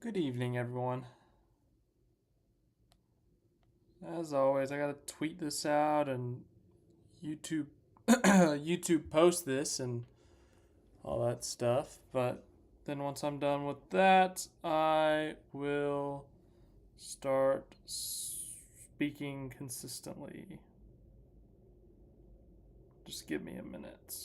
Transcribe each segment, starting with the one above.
Good evening, everyone. As always, I gotta tweet this out and YouTube YouTube post this and all that stuff. But then once I'm done with that, I will start speaking consistently. Just give me a minute.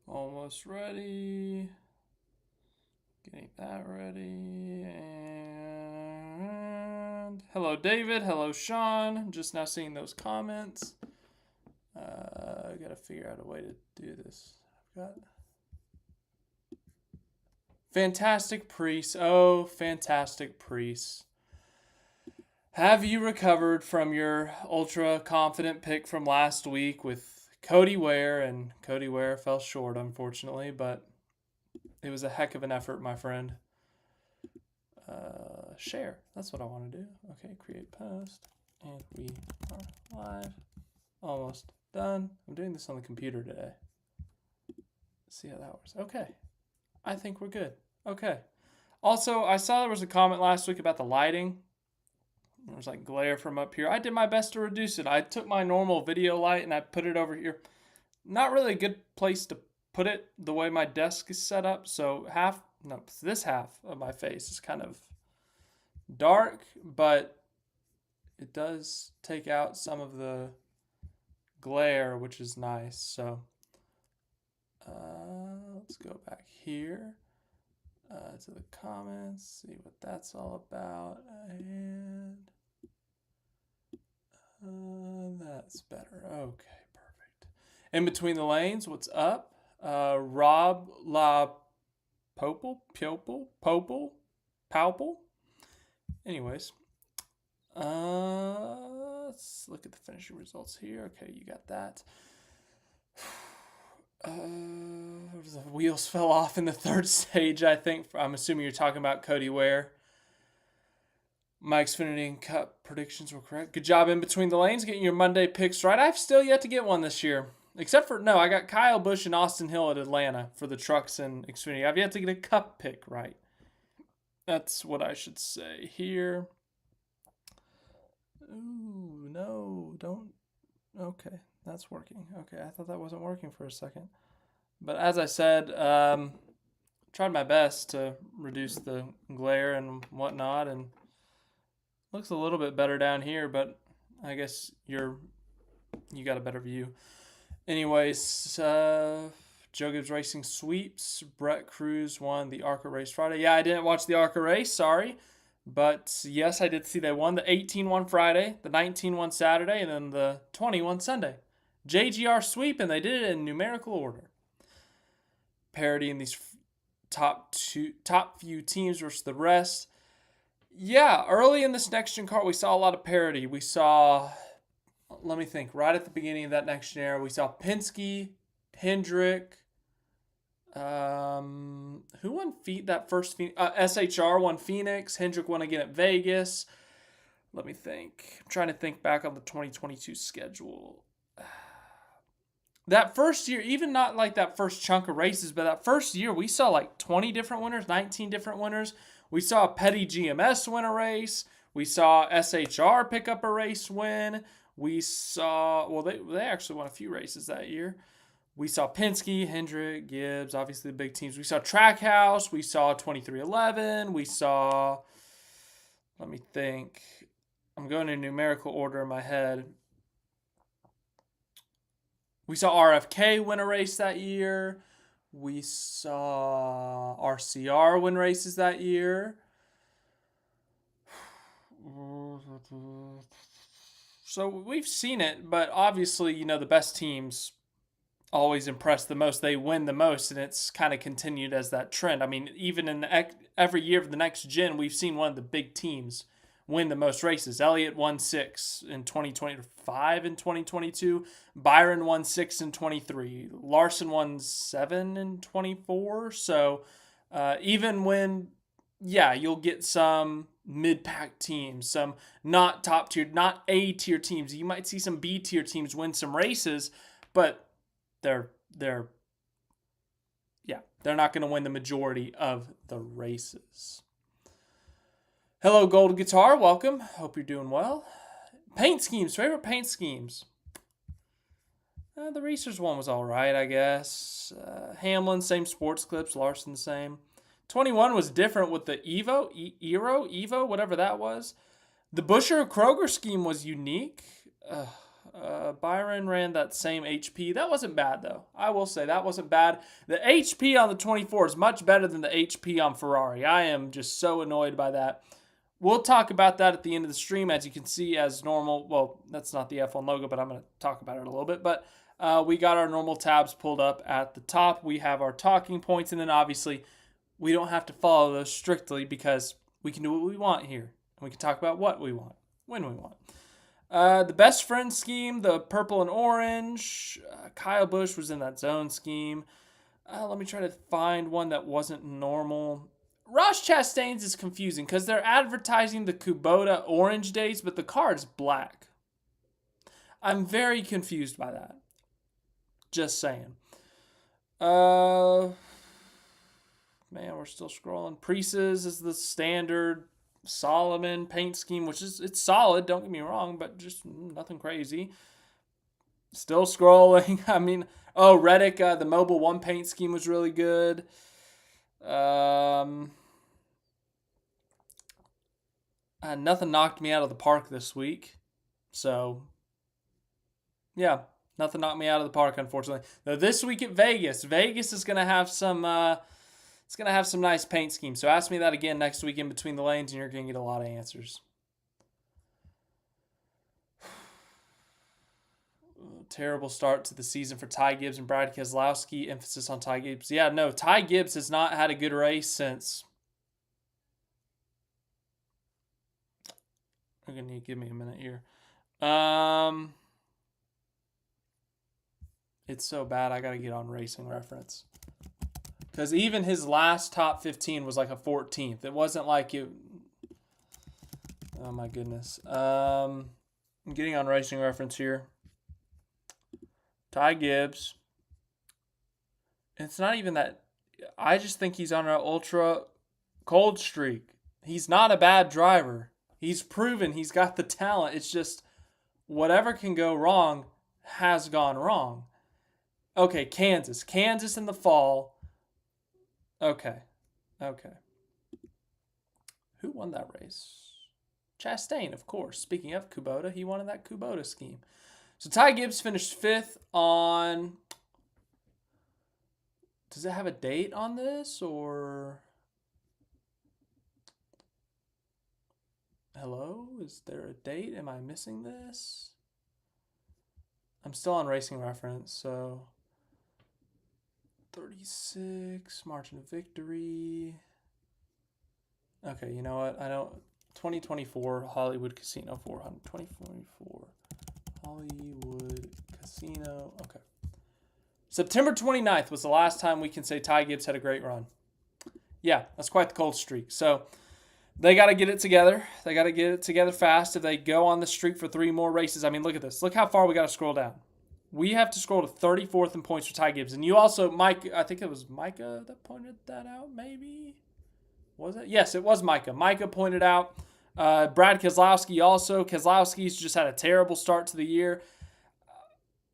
Almost ready. Getting that ready. And hello, David. Hello, Sean. Just now seeing those comments. I gotta figure out a way to do this. I've got Fantastic Priest. Oh, Fantastic Priest. Have you recovered from your ultra confident pick from last week with Cody Ware? And Cody Ware fell short, unfortunately, but it was a heck of an effort, my friend. Share. That's what I want to do. Okay, create post. And we are live. Almost done. I'm doing this on the computer today. Let's see how that works. Okay. I think we're good. Okay. Also, I saw there was a comment last week about the lighting. There was like glare from up here. I did my best to reduce it. I took my normal video light and I put it over here. Not really a good place to put it the way my desk is set up. So this half of my face is kind of dark, but it does take out some of the glare, which is nice. So let's go back here to the comments, see what that's all about, and that's better. Okay, perfect. In between the lanes, what's up? Rob La Popel. Anyways, let's look at the finishing results here. Okay, you got that. The wheels fell off in the third stage, I think. I'm assuming you're talking about Cody Ware. My Xfinity Cup predictions were correct. Good job in between the lanes, getting your Monday picks right. I've still yet to get one this year. Except for, no, I got Kyle Busch and Austin Hill at Atlanta for the trucks and Xfinity. I've yet to get a Cup pick right. That's what I should say here. Ooh, no, don't. Okay, that's working. Okay, I thought that wasn't working for a second. But as I said, tried my best to reduce the glare and whatnot, and looks a little bit better down here, but I guess you got a better view. Anyways, Joe Gibbs Racing sweeps. Brett Cruz won the ARCA race Friday. Yeah, I didn't watch the ARCA race, sorry. But yes, I did see they won. The 18 won Friday, the 19 won Saturday, and then the 20 won Sunday. JGR sweep, and they did it in numerical order. Parity in these top few teams versus the rest. Yeah, early in this next gen car, we saw a lot of parity. We saw, let me think, right at the beginning of that next gen era, we saw Penske, Hendrick. Who won that first? SHR won Phoenix. Hendrick won again at Vegas. Let me think. I'm trying to think back on the 2022 schedule. That first year, even not like that first chunk of races, but that first year, we saw like 20 different winners, 19 different winners. We saw Petty GMS win a race. We saw SHR pick up a race win. We saw, well, they actually won a few races that year. We saw Penske, Hendrick, Gibbs, obviously the big teams. We saw Trackhouse. We saw 2311. We saw, let me think. I'm going in numerical order in my head. We saw RFK win a race that year. We saw RCR win races that year. So we've seen it, but obviously, the best teams always impress the most. They win the most, and it's kind of continued as that trend. I mean, even in every year of the next gen, we've seen one of the big teams win the most races. Elliott won 6 in 2025 in 2022. Byron won 6 in 23. Larson won 7 in 24. So even when yeah, you'll get some mid-pack teams, some not top tier, not A tier teams. You might see some B tier teams win some races, but they're they're not going to win the majority of the races. Hello, Gold Guitar. Welcome. Hope you're doing well. Paint schemes. Favorite paint schemes? The Racers one was all right, I guess. Hamlin, same sports clips. Larson, same. 21 was different with the Evo, whatever that was. The Buescher-Kroger scheme was unique. Byron ran that same HP. That wasn't bad, though. I will say that wasn't bad. The HP on the 24 is much better than the HP on Ferrari. I am just so annoyed by that. We'll talk about that at the end of the stream, as you can see, as normal. Well, that's not the F1 logo, but I'm going to talk about it a little bit. But we got our normal tabs pulled up at the top. We have our talking points, and then obviously we don't have to follow those strictly because we can do what we want here. And we can talk about what we want, when we want. The best friend scheme, the purple and orange. Kyle Busch was in that zone scheme. Let me try to find one that wasn't normal. Ross Chastain's is confusing because they're advertising the Kubota orange days, but the car is black. I'm very confused by that. Just saying. Man, we're still scrolling. Priest's is the standard Solomon paint scheme, which is it's solid, don't get me wrong, but just nothing crazy. Still scrolling. I mean, Reddick, the Mobile 1 paint scheme was really good. Nothing knocked me out of the park this week. So, yeah, nothing knocked me out of the park, unfortunately. Though this week at Vegas is going to have some it's going to have some nice paint schemes. So ask me that again next week in Between the Lanes, and you're going to get a lot of answers. Terrible start to the season for Ty Gibbs and Brad Keselowski. Emphasis on Ty Gibbs. Yeah, no, Ty Gibbs has not had a good race since... You're going to need to give me a minute here. It's so bad, I got to get on Racing Reference. Because even his last top 15 was like a 14th. It wasn't like it... Oh, my goodness. I'm getting on Racing Reference here. Ty Gibbs. It's not even that... I just think he's on an ultra cold streak. He's not a bad driver. He's proven he's got the talent. It's just whatever can go wrong has gone wrong. Okay, Kansas. Kansas in the fall. Okay. Who won that race? Chastain, of course. Speaking of Kubota, he won in that Kubota scheme. So Ty Gibbs finished 5th on... Does it have a date on this, or... Hello? Is there a date? Am I missing this? I'm still on Racing Reference, so... 36, margin of victory. Okay, you know what? I don't... 2024 Hollywood Casino 400. 2024 Hollywood Casino. Okay. September 29th was the last time we can say Ty Gibbs had a great run. Yeah, that's quite the cold streak. So they got to get it together. They got to get it together fast. If they go on the streak for 3 more races, I mean, look at this. Look how far we got to scroll down. We have to scroll to 34th in points for Ty Gibbs. And you also, Mike, I think it was Micah that pointed that out, maybe? Was it? Yes, it was Micah. Micah pointed out Brad Keselowski also. Keselowski's just had a terrible start to the year.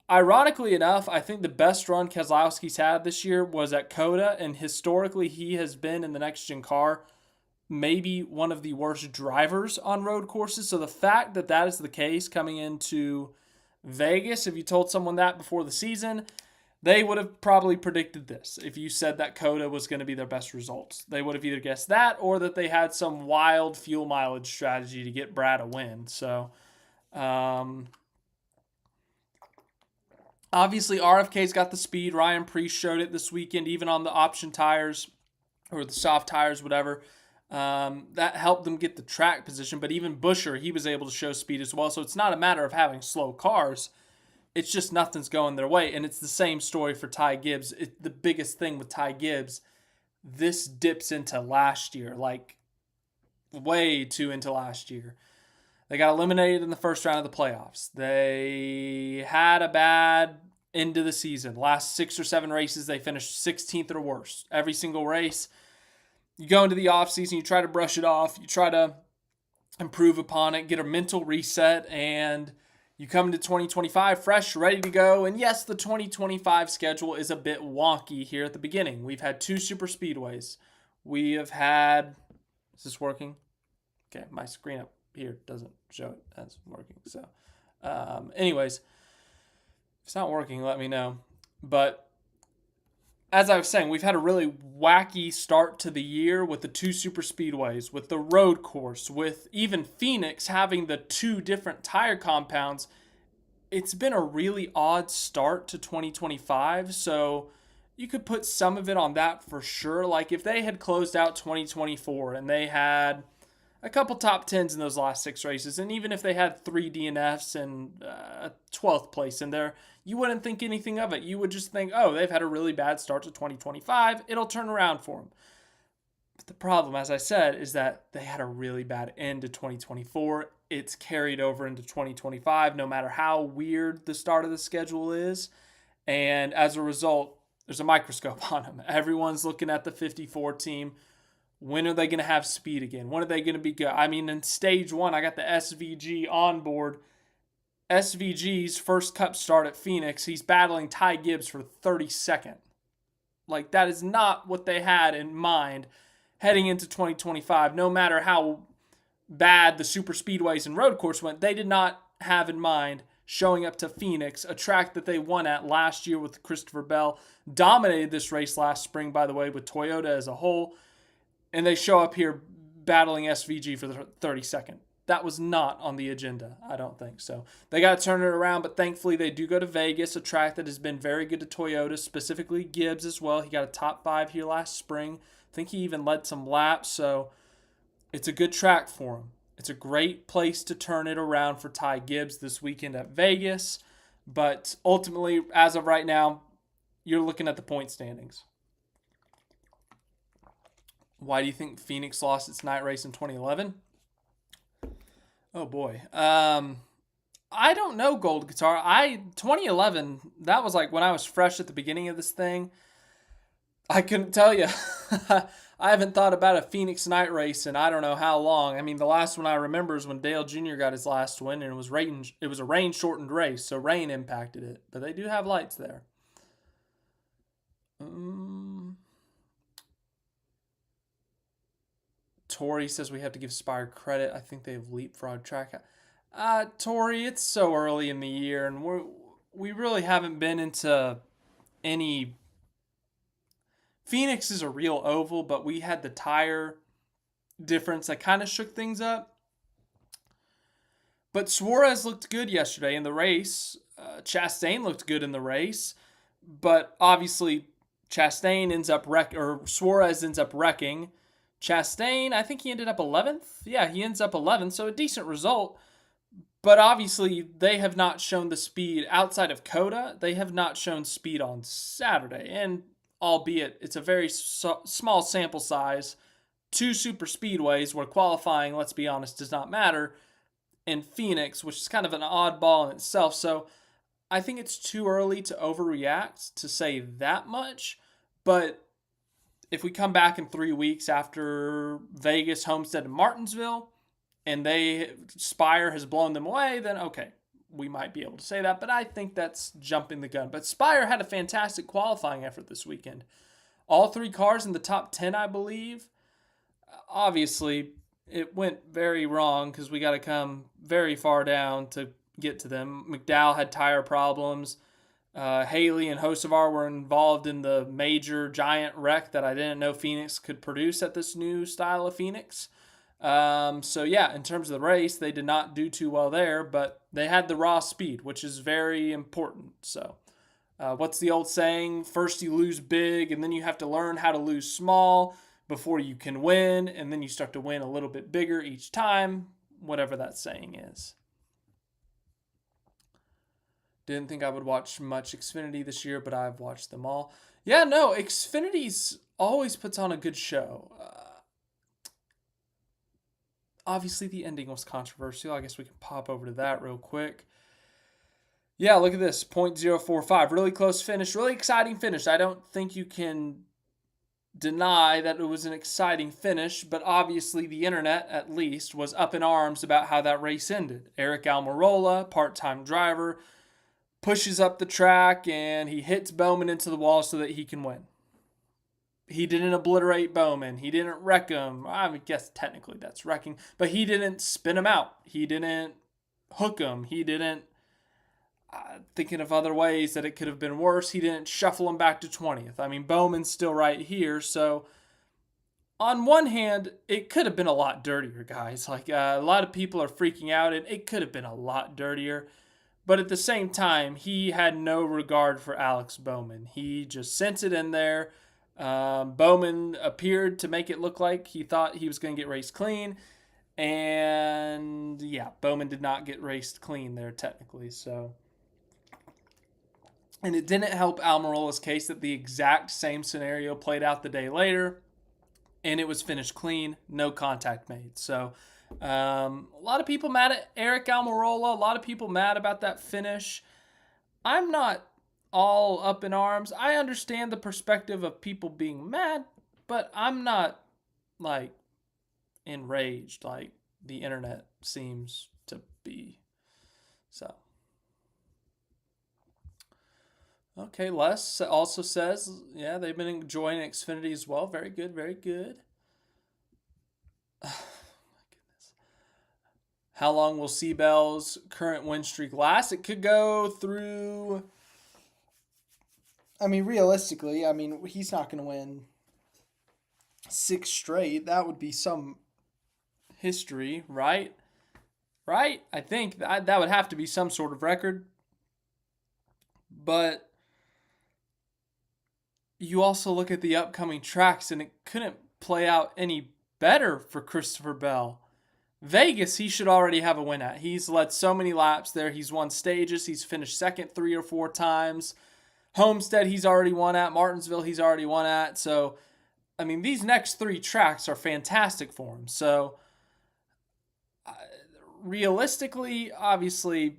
Ironically enough, I think the best run Keselowski's had this year was at COTA, and historically he has been in the next-gen car maybe one of the worst drivers on road courses. So the fact that that is the case coming into Vegas, if you told someone that before the season, they would have probably predicted this. If you said that COTA was going to be their best results, they would have either guessed that or that they had some wild fuel mileage strategy to get Brad a win. So, obviously, RFK's got the speed. Ryan Preece showed it this weekend, even on the option tires or the soft tires, whatever. That helped them get the track position. But even Buescher, he was able to show speed as well. So it's not a matter of having slow cars. It's just nothing's going their way. And it's the same story for Ty Gibbs. The biggest thing with Ty Gibbs, this dips into last year. Like, way too into last year. They got eliminated in the first round of the playoffs. They had a bad end of the season. Last 6 or 7 races, they finished 16th or worse. Every single race. You go into the offseason, you try to brush it off, you try to improve upon it, get a mental reset, and you come into 2025 fresh, ready to go. And yes, the 2025 schedule is a bit wonky here at the beginning. We've had 2 super speedways. We have had... Is this working? Okay, my screen up here doesn't show it as working. So, anyways, if it's not working, let me know. But as I was saying, we've had a really wacky start to the year with the 2 super speedways, with the road course, with even Phoenix having the 2 different tire compounds. It's been a really odd start to 2025. So you could put some of it on that for sure. Like if they had closed out 2024 and they had a couple top 10s in those last 6 races, and even if they had 3 DNFs and a 12th place in there, you wouldn't think anything of it. You would just think, oh, they've had a really bad start to 2025. It'll turn around for them. But the problem, as I said, is that they had a really bad end to 2024. It's carried over into 2025, no matter how weird the start of the schedule is. And as a result, there's a microscope on them. Everyone's looking at the 54 team. When are they going to have speed again? When are they going to be good? I mean, in stage 1, I got the SVG on board. SVG's first cup start at Phoenix, he's battling Ty Gibbs for 32nd. Like, that is not what they had in mind heading into 2025. No matter how bad the super speedways and road course went, they did not have in mind showing up to Phoenix, a track that they won at last year with Christopher Bell. Dominated this race last spring, by the way, with Toyota as a whole. And they show up here battling SVG for the 32nd. That was not on the agenda, I don't think. So they got to turn it around, but thankfully they do go to Vegas, a track that has been very good to Toyota, specifically Gibbs as well. He got a top 5 here last spring. I think he even led some laps, so it's a good track for him. It's a great place to turn it around for Ty Gibbs this weekend at Vegas. But ultimately, as of right now, you're looking at the point standings. Why do you think Phoenix lost its night race in 2011? Oh boy. I don't know, Gold Guitar. 2011, that was like when I was fresh at the beginning of this thing. I couldn't tell you. I haven't thought about a Phoenix night race in I don't know how long. I mean, the last one I remember is when Dale Jr. got his last win, and it was a rain-shortened race, so rain impacted it. But they do have lights there. Tori says we have to give Spire credit. I think they've leapfrogged track. Tori, it's so early in the year, and we really haven't been into any... Phoenix is a real oval, but we had the tire difference that kind of shook things up. But Suarez looked good yesterday in the race. Chastain looked good in the race. But obviously, Suarez ends up wrecking. Chastain, I think he ended up 11th. Yeah, he ends up 11th, so a decent result. But obviously, they have not shown the speed outside of Coda. They have not shown speed on Saturday. And albeit it's a very small sample size, 2 super speedways where qualifying, let's be honest, does not matter, in Phoenix, which is kind of an oddball in itself. So I think it's too early to overreact to say that much. But if we come back in 3 weeks after Vegas, Homestead, and Martinsville, and Spire has blown them away, then okay, we might be able to say that, but I think that's jumping the gun. But Spire had a fantastic qualifying effort this weekend. All 3 cars in the top 10, I believe. Obviously, it went very wrong because we got to come very far down to get to them. McDowell had tire problems. Haley and Hocevar were involved in the major giant wreck that I didn't know Phoenix could produce at this new style of Phoenix. So yeah, in terms of the race, they did not do too well there, but they had the raw speed, which is very important. So, what's the old saying? First you lose big, and then you have to learn how to lose small before you can win, and then you start to win a little bit bigger each time, whatever that saying is. Didn't think I would watch much Xfinity this year, but I've watched them all. Yeah, no, Xfinity's always puts on a good show. obviously the ending was controversial. I guess we can pop over to that real quick. Yeah, look at this, 0.045. Really close finish, really exciting finish. I don't think you can deny that it was an exciting finish, but obviously the internet, at least, was up in arms about how that race ended. Aric Almirola, part-time driver, pushes up the track and he hits Bowman into the wall so that he can win. He didn't obliterate Bowman. He didn't wreck him. I guess technically that's wrecking, but he didn't spin him out. He didn't hook him. He didn't, thinking of other ways that it could have been worse, he didn't shuffle him back to 20th. I mean, Bowman's still right here, so on one hand, it could have been a lot dirtier, guys. Like, a lot of people are freaking out, and it could have been a lot dirtier. But at the same time, he had no regard for Alex Bowman. He just sent it in there. Bowman appeared to make it look like he thought he was going to get raced clean. And, yeah, Bowman did not get raced clean there, technically. So, and it didn't help Almirola's case that the exact same scenario played out the day later, and it was finished clean, no contact made. So, a lot of people mad at Aric Almirola, a lot of people mad about that finish. I'm not all up in arms. I understand the perspective of people being mad, but I'm not, like, enraged like the internet seems to be. So, okay, Les also says, yeah, they've been enjoying Xfinity as well. Very good, very good. How long will Seabell's current win streak last? It could go through. I mean, realistically, he's not going to win 6 straight. That would be some history, right? Right? I think that would have to be some sort of record. But you also look at the upcoming tracks, and it couldn't play out any better for Christopher Bell. Vegas, he should already have a win at. He's led so many laps there. He's won stages. He's finished second 3 or 4 times. Homestead, he's already won at. Martinsville, he's already won at. So, I mean, these next 3 tracks are fantastic for him. So, realistically, obviously,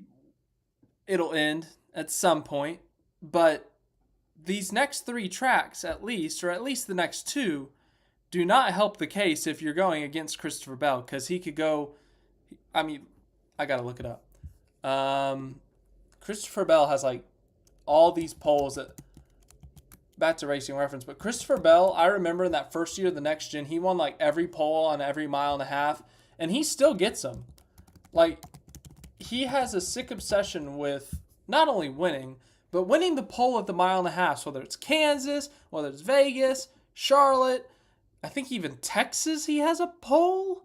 it'll end at some point. But these next 3 tracks, at least, or at least the next 2, do not help the case if you're going against Christopher Bell, because he could go. I mean, I got to look it up. Christopher Bell has like all these poles that. Back to Racing Reference, but Christopher Bell, I remember in that first year of the next gen, he won like every pole on every mile and a half, and he still gets them. Like, he has a sick obsession with not only winning, but winning the pole at the mile and a half, whether it's Kansas, whether it's Vegas, Charlotte. I think even Texas, he has a pole.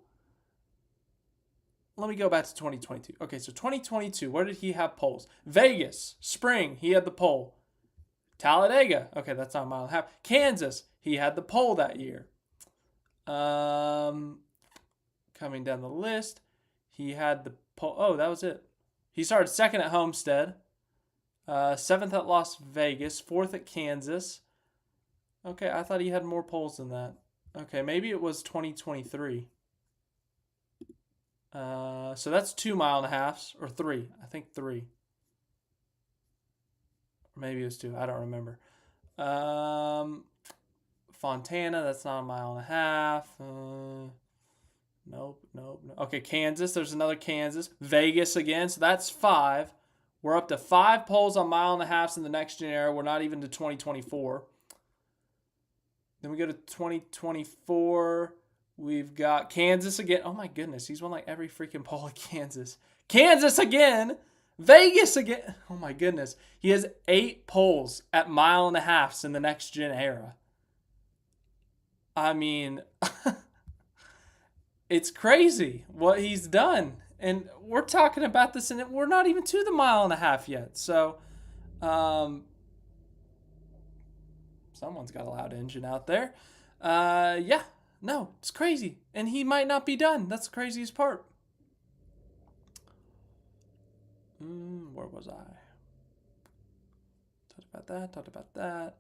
Let me go back to 2022. Okay, so 2022, where did he have poles? Vegas, spring, he had the pole. Talladega, okay, that's not a mile and a half. Kansas, he had the pole that year. Coming down the list, he had the pole. Oh, that was it. He started second at Homestead, 7th at Las Vegas, 4th at Kansas. Okay, I thought he had more poles than that. Okay, maybe it was 2023. So that's 2 mile and a halves, or 3. I think 3. Or maybe it was 2. I don't remember. Fontana, that's not a mile and a half. Nope. Okay, Kansas, there's another Kansas. Vegas again, so that's 5. We're up to 5 poles on mile and a halves in the next gen era. We're not even to 2024. Then we go to 2024. We've got Kansas again. Oh my goodness, he's won like every freaking pole at Kansas. Kansas again. Vegas again. Oh my goodness. He has 8 poles at mile and a halves in the next gen era. I mean, it's crazy what he's done. And we're talking about this, and we're not even to the mile and a half yet. So, someone's got a loud engine out there. Yeah, no, it's crazy. And he might not be done. That's the craziest part. Where was I? Talked about that.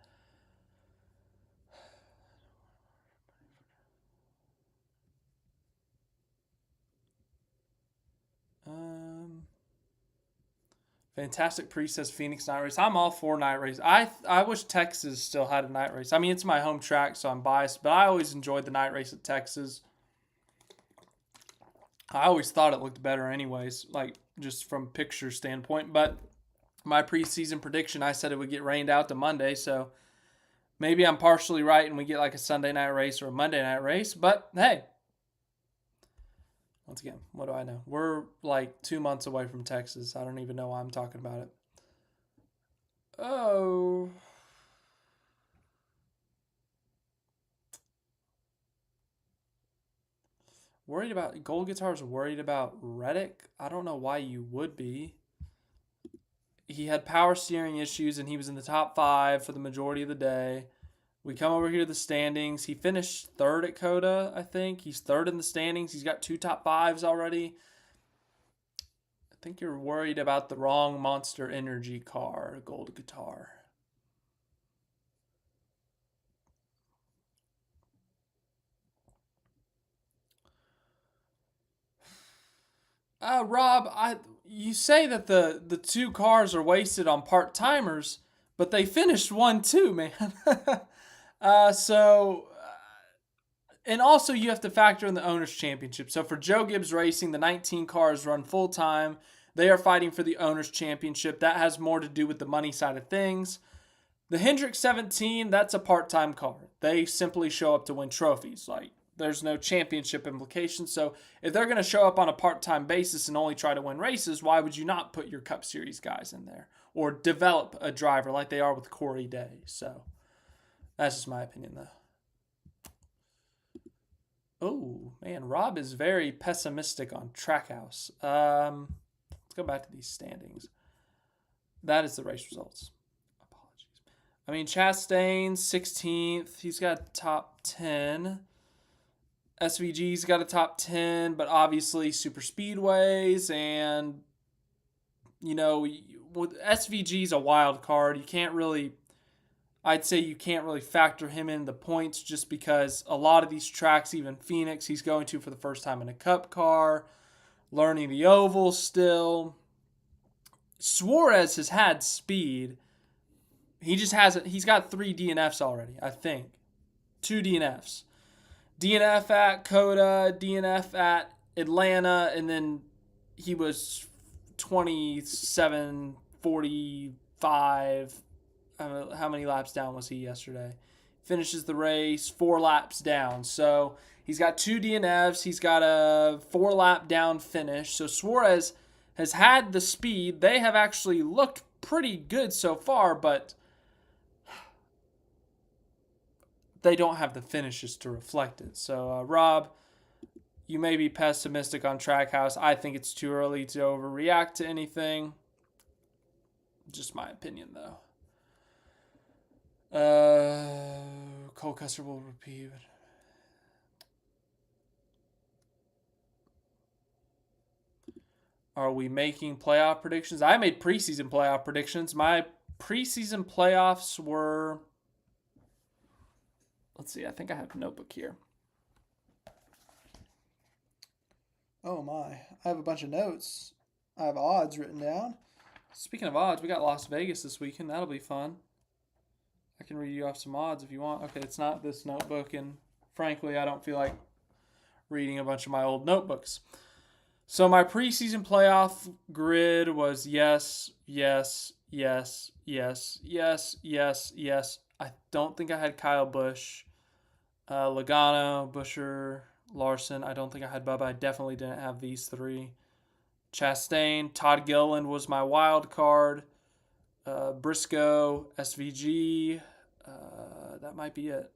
Fantastic Pre says Phoenix night race. I'm all for night race. I wish Texas still had a night race. I mean, it's my home track, so I'm biased, but I always enjoyed the night race at Texas. I always thought it looked better anyways, like just from picture standpoint. But my preseason prediction, I said it would get rained out to Monday, so maybe I'm partially right and we get like a Sunday night race or a Monday night race. But hey, once again, what do I know? We're like 2 months away from Texas. I don't even know why I'm talking about it. Oh. Worried about Gold Guitar's worried about Reddick? I don't know why you would be. He had power steering issues and he was in the top 5 for the majority of the day. We come over here to the standings. He finished third at COTA, I think. He's third in the standings. He's got 2 top 5s already. I think you're worried about the wrong Monster Energy car, Gold Guitar. Rob, you say that the 2 cars are wasted on part-timers, but they finished 1-2, man. And also you have to factor in the Owners' Championship. So for Joe Gibbs Racing, the 19 cars run full-time. They are fighting for the Owners' Championship. That has more to do with the money side of things. The Hendrick 17, that's a part-time car. They simply show up to win trophies. Like, there's no championship implications. So if they're going to show up on a part-time basis and only try to win races, why would you not put your Cup Series guys in there? Or develop a driver like they are with Corey Day. So that's just my opinion, though. Oh, man, Rob is very pessimistic on Trackhouse. Let's go back to these standings. That is the race results. Apologies. I mean, Chastain's 16th. He's got top 10. SVG's got a top 10, but obviously super speedways and, with SVG's a wild card. I'd say you can't really factor him in the points just because a lot of these tracks, even Phoenix, he's going to for the first time in a Cup car, learning the oval still. Suarez has had speed. He just hasn't. He's got 3 DNFs already, I think. 2 DNFs. DNF at COTA, DNF at Atlanta, and then he was 27, 45. How many laps down was he yesterday? Finishes the race 4 laps down. So he's got 2 DNFs. He's got a 4-lap down finish. So Suarez has had the speed. They have actually looked pretty good so far, but they don't have the finishes to reflect it. So, Rob, you may be pessimistic on Trackhouse. I think it's too early to overreact to anything. Just my opinion, though. Cole Custer will repeat. Are we making playoff predictions? I made preseason playoff predictions. My preseason playoffs were... Let's see, I think I have a notebook here. Oh my, I have a bunch of notes. I have odds written down. Speaking of odds, we got Las Vegas this weekend. That'll be fun. I can read you off some odds if you want. Okay, it's not this notebook, and frankly, I don't feel like reading a bunch of my old notebooks. So my preseason playoff grid was yes, yes, yes, yes, yes, yes, yes. I don't think I had Kyle Busch, Logano, Buescher, Larson. I don't think I had Bubba. I definitely didn't have these 3. Chastain, Todd Gilliland was my wild card. Briscoe, SVG. That might be it.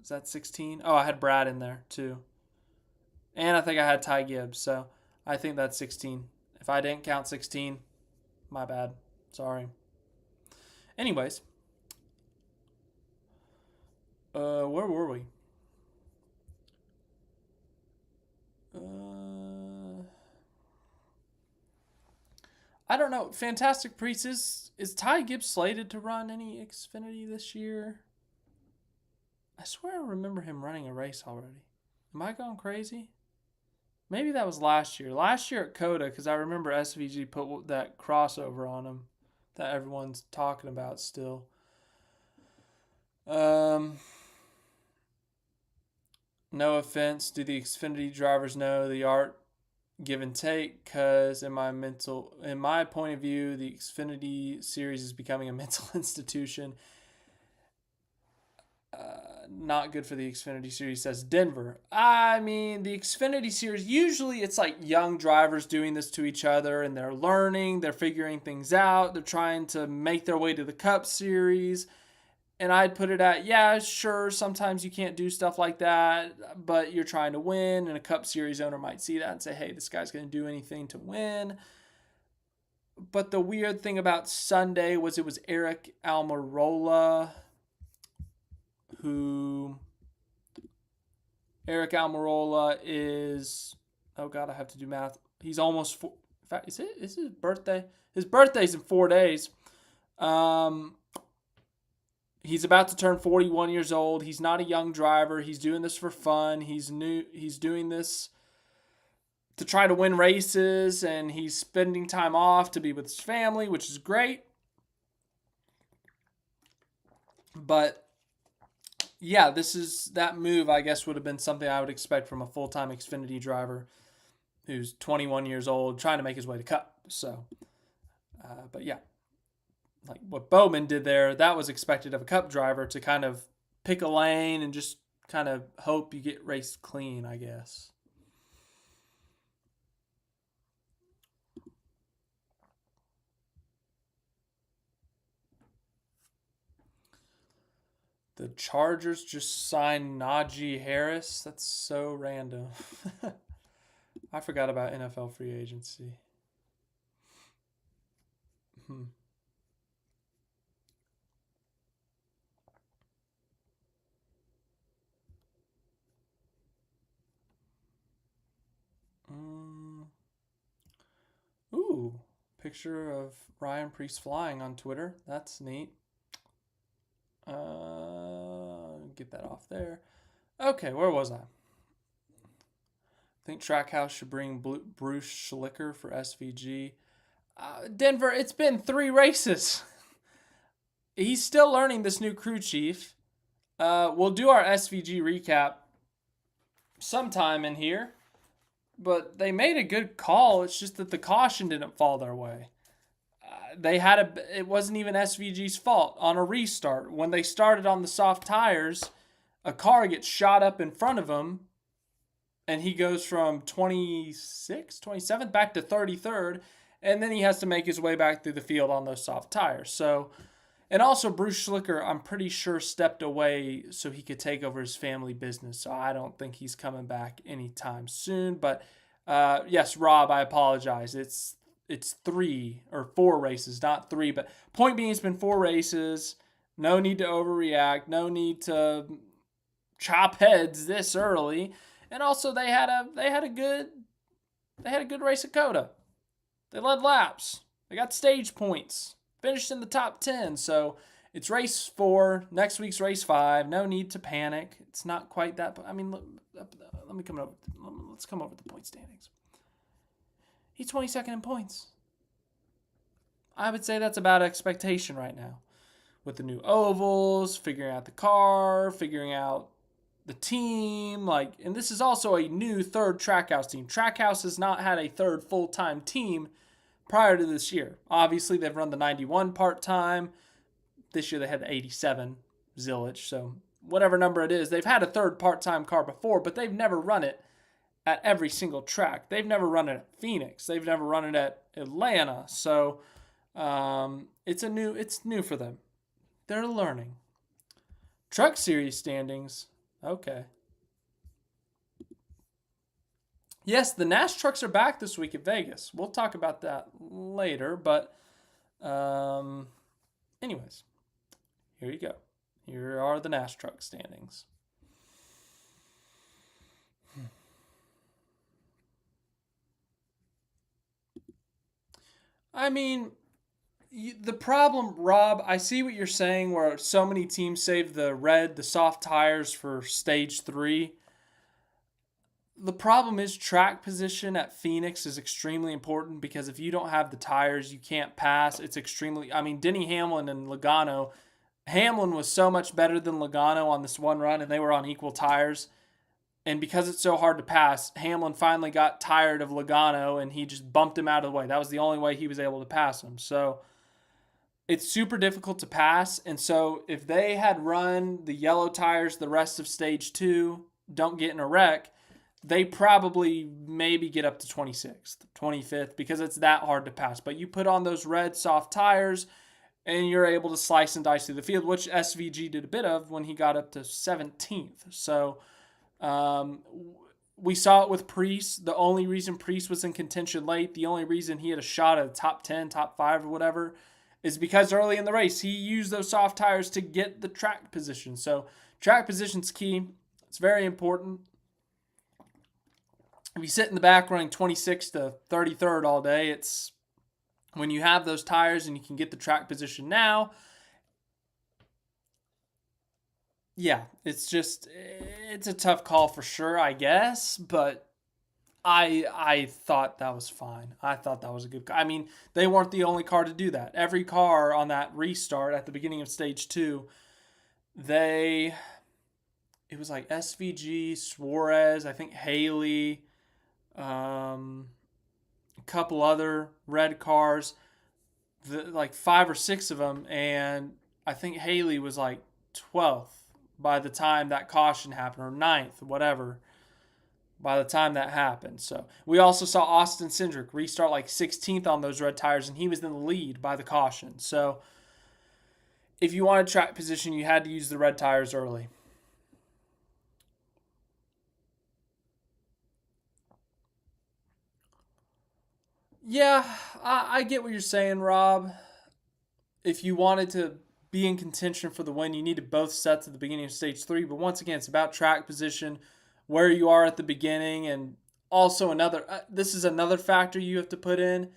Is that 16? Oh, I had Brad in there too. And I think I had Ty Gibbs. So I think that's 16. If I didn't count 16, my bad. Sorry. Anyways. Where were we? I don't know. Fantastic Priest, is Ty Gibbs slated to run any Xfinity this year? I swear I remember him running a race already. Am I going crazy? Maybe that was last year. Last year at COTA, because I remember SVG put that crossover on him that everyone's talking about still. No offense, do the Xfinity drivers know the art give and take? Because in my point of view, the Xfinity series is becoming a mental institution. Not good for the Xfinity series, says Denver. I mean, the Xfinity series, usually it's like young drivers doing this to each other and they're learning, they're figuring things out, they're trying to make their way to the Cup series. And I'd put it at, yeah, sure, sometimes you can't do stuff like that, but you're trying to win, and a Cup series owner might see that and say, hey, this guy's going to do anything to win. But the weird thing about Sunday was it was Aric Almirola Aric Almirola is, oh God, I have to do math. He's almost four. In fact, is his birthday? His birthday's in 4 days. He's about to turn 41 years old. He's not a young driver. He's doing this for fun. He's doing this to try to win races, and he's spending time off to be with his family, which is great. But yeah, that move, I guess, would have been something I would expect from a full-time Xfinity driver who's 21 years old trying to make his way to Cup. So, but yeah, like what Bowman did there, that was expected of a Cup driver to kind of pick a lane and just kind of hope you get raced clean, I guess. The Chargers just signed Najee Harris. That's so random. I forgot about NFL free agency. Ooh, picture of Ryan Priest flying on Twitter. That's neat. Get that off there. Okay, where was I? I think Trackhouse should bring Bruce Schlicker for SVG. Denver, it's been 3 races. He's still learning this new crew chief. We'll do our SVG recap sometime in here. But they made a good call. It's just that the caution didn't fall their way. It wasn't even SVG's fault. On a restart, when they started on the soft tires, a car gets shot up in front of him, and he goes from 26th, 27th back to 33rd, and then he has to make his way back through the field on those soft tires. So, and also Bruce Schlicker, I'm pretty sure, stepped away so he could take over his family business. So I don't think he's coming back anytime soon. But yes, Rob, I apologize. It's 3 or 4 races, not 3. But point being, it's been 4 races. No need to overreact. No need to chop heads this early. And also, they had a good race at COTA. They led laps. They got stage points. Finished in the top 10. So it's race 4. Next week's race 5. No need to panic. It's not quite that. I mean, let's come over the point standings. He's 22nd in points. I would say that's about expectation right now. With the new ovals, figuring out the car, figuring out the team, and this is also a new third Trackhouse team. Trackhouse has not had a third full-time team prior to this year. Obviously, they've run the 91 part-time. This year they had the 87 zillage, so whatever number it is, they've had a third part-time car before, but they've never run it at every single track. They've never run it at Phoenix. They've never run it at Atlanta. So it's new for them. They're learning. Truck Series standings. Okay. Yes, the Nash trucks are back this week at Vegas. We'll talk about that later, but anyways, here you go. Here are the Nash truck standings. I mean, the problem, Rob, I see what you're saying where so many teams save the soft tires for stage 3. The problem is track position at Phoenix is extremely important because if you don't have the tires, you can't pass. It's extremely, I mean, Denny Hamlin and Logano, Hamlin was so much better than Logano on this one run, and they were on equal tires. And because it's so hard to pass, Hamlin finally got tired of Logano, and he just bumped him out of the way. That was the only way he was able to pass him. So it's super difficult to pass. And so if they had run the yellow tires the rest of stage 2, don't get in a wreck, they probably maybe get up to 26th, 25th, because it's that hard to pass. But you put on those red soft tires, and you're able to slice and dice through the field, which SVG did a bit of when he got up to 17th. So we saw it with Priest. The only reason Priest was in contention late, the only reason he had a shot at top 10, top 5 or whatever, is because early in the race, he used those soft tires to get the track position. So track position's key. It's very important. If you sit in the back running 26th to 33rd all day, it's when you have those tires and you can get the track position now. Yeah, it's a tough call for sure, I guess, but I thought that was fine. I thought that was a good. I mean, they weren't the only car to do that. Every car on that restart at the beginning of stage 2, it was like SVG, Suarez, I think Haley, a couple other red cars, like 5 or 6 of them, and I think Haley was like 12th by the time that caution happened, or 9th, whatever, by the time that happened. So we also saw Austin Cindric restart like 16th on those red tires, and he was in the lead by the caution. So if you wanted track position, you had to use the red tires early. Yeah, I get what you're saying, Rob. If you wanted to be in contention for the win, you needed both sets at the beginning of stage 3. But once again, it's about track position, where you are at the beginning, and also this is another factor you have to put in.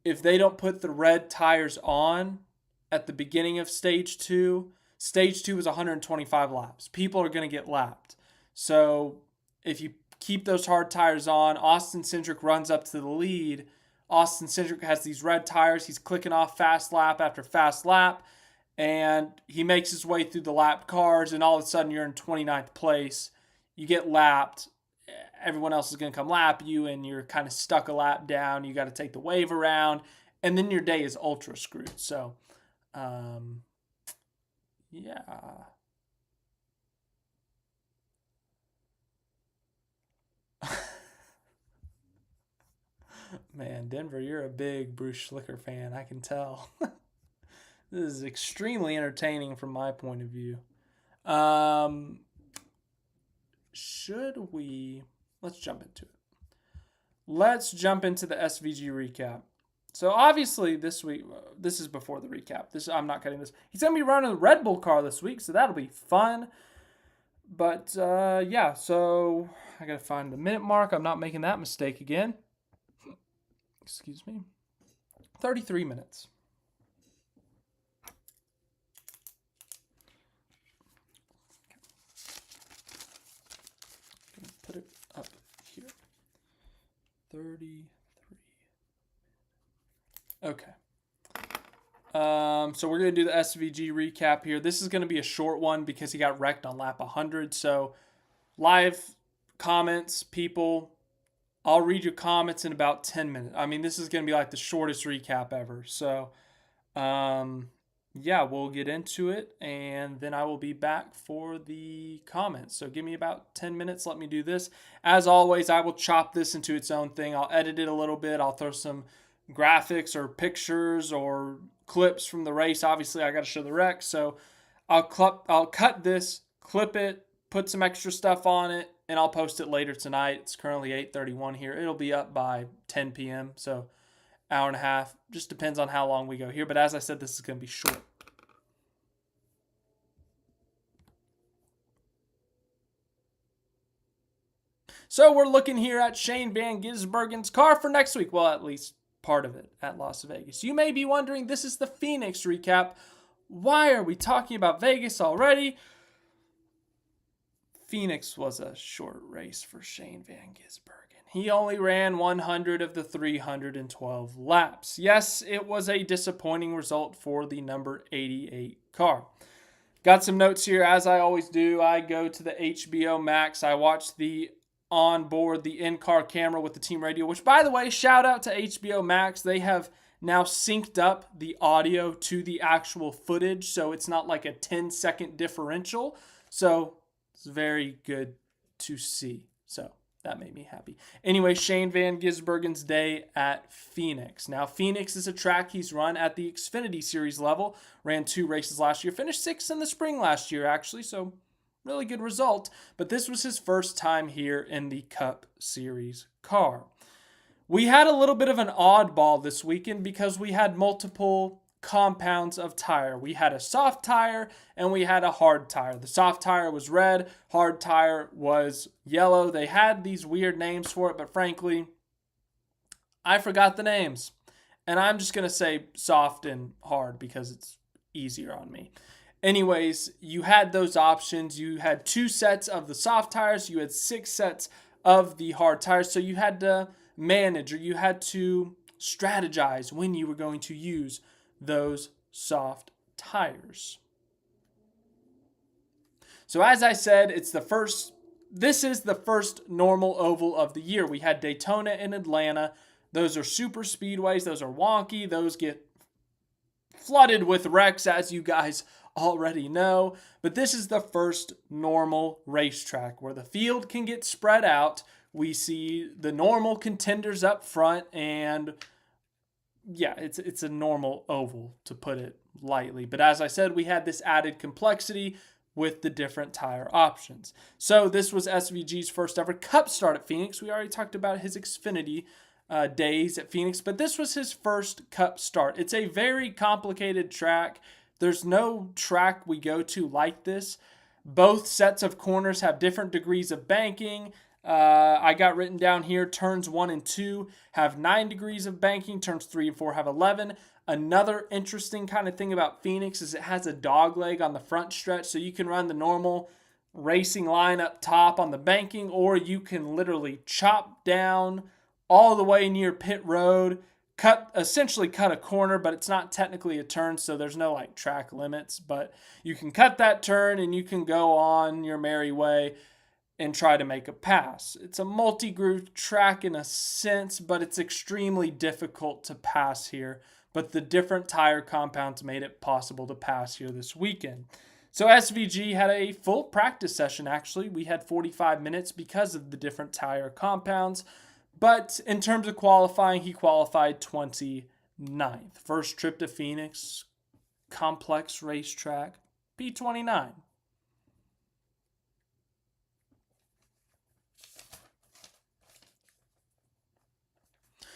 If they don't put the red tires on at the beginning of stage 2 is 125 laps. People are going to get lapped. So if you keep those hard tires on, Austin Cindric runs up to the lead. Austin Cindric has these red tires. He's clicking off fast lap after fast lap, and he makes his way through the lapped cars, and all of a sudden you're in 29th place. You get lapped. Everyone else is going to come lap you, and you're kind of stuck a lap down. You got to take the wave around, and then your day is ultra screwed. So, yeah. Man, Denver, you're a big Bruce Schlicker fan. I can tell. This is extremely entertaining from my point of view. Let's jump into it. Let's jump into the SVG recap. So obviously this week, this is before the recap. I'm not cutting this. He's going to be running the Red Bull car this week, so that'll be fun. But yeah, so I got to find the minute mark. I'm not making that mistake again. Excuse me. 33 minutes. I'm going to put it up here. 33. Okay. So we're going to do the SVG recap here. This is going to be a short one because he got wrecked on lap 100. So live comments, people, I'll read your comments in about 10 minutes. I mean, this is going to be like the shortest recap ever. So, yeah, we'll get into it, and then I will be back for the comments. So give me about 10 minutes. Let me do this. As always, I will chop this into its own thing. I'll edit it a little bit. I'll throw some graphics or pictures or clips from the race. Obviously, I got to show the wreck. So I'll cut this, clip it, put some extra stuff on it, and I'll post it later tonight. It's currently 8:31 here. It'll be up by 10 p.m., so hour and a half. Just depends on how long we go here. But as I said, this is going to be short. So we're looking here at Shane Van Gisbergen's car for next week. Well, at least part of it at Las Vegas. You may be wondering, this is the Phoenix recap. Why are we talking about Vegas already? Phoenix was a short race for Shane Van Gisbergen. He only ran 100 of the 312 laps. Yes, it was a disappointing result for the number 88 car. Got some notes here, as I always do. I go to the HBO Max. I watch the onboard, the in-car camera with the team radio, which, by the way, shout out to HBO Max. They have now synced up the audio to the actual footage, so it's not like a 10-second differential. So it's very good to see. So that made me happy. Anyway, Shane Van Gisbergen's day at Phoenix. Now, Phoenix is a track he's run at the Xfinity Series level. Ran 2 races last year. Finished 6th in the spring last year, actually. So really good result. But this was his first time here in the Cup Series car. We had a little bit of an oddball this weekend because we had multiple compounds of tire. We had a soft tire and we had a hard tire. The soft tire was red, hard tire was yellow. They had these weird names for it, but frankly, I forgot the names. And I'm just going to say soft and hard because it's easier on me. Anyways, you had those options. You had 2 sets of the soft tires. You had 6 sets of the hard tires. So you had to manage, or you had to strategize when you were going to use those soft tires. So as I said, this is the first normal oval of the year. We had Daytona and Atlanta. Those are super speedways. Those are wonky. Those get flooded with wrecks, as you guys already know. But this is the first normal racetrack where the field can get spread out. We see the normal contenders up front, and yeah, it's a normal oval, to put it lightly. But as I said, we had this added complexity with the different tire options. So this was SVG's first ever Cup start at Phoenix. We already talked about his Xfinity days at Phoenix, but this was his first Cup start. It's a very complicated track. There's no track we go to like this. Both sets of corners have different degrees of banking. I got written down here, turns 1 and 2 have 9 degrees of banking. Turns 3 and 4 have 11. Another interesting kind of thing about Phoenix is it has a dog leg on the front stretch. So you can run the normal racing line up top on the banking, or you can literally chop down all the way near pit road, essentially cut a corner, but it's not technically a turn, so there's no like track limits. But you can cut that turn and you can go on your merry way and try to make a pass. It's a multi-groove track in a sense, but it's extremely difficult to pass here. But the different tire compounds made it possible to pass here this weekend. So SVG had a full practice session, actually. We had 45 minutes because of the different tire compounds. But in terms of qualifying, he qualified 29th. First trip to Phoenix, complex racetrack, P29.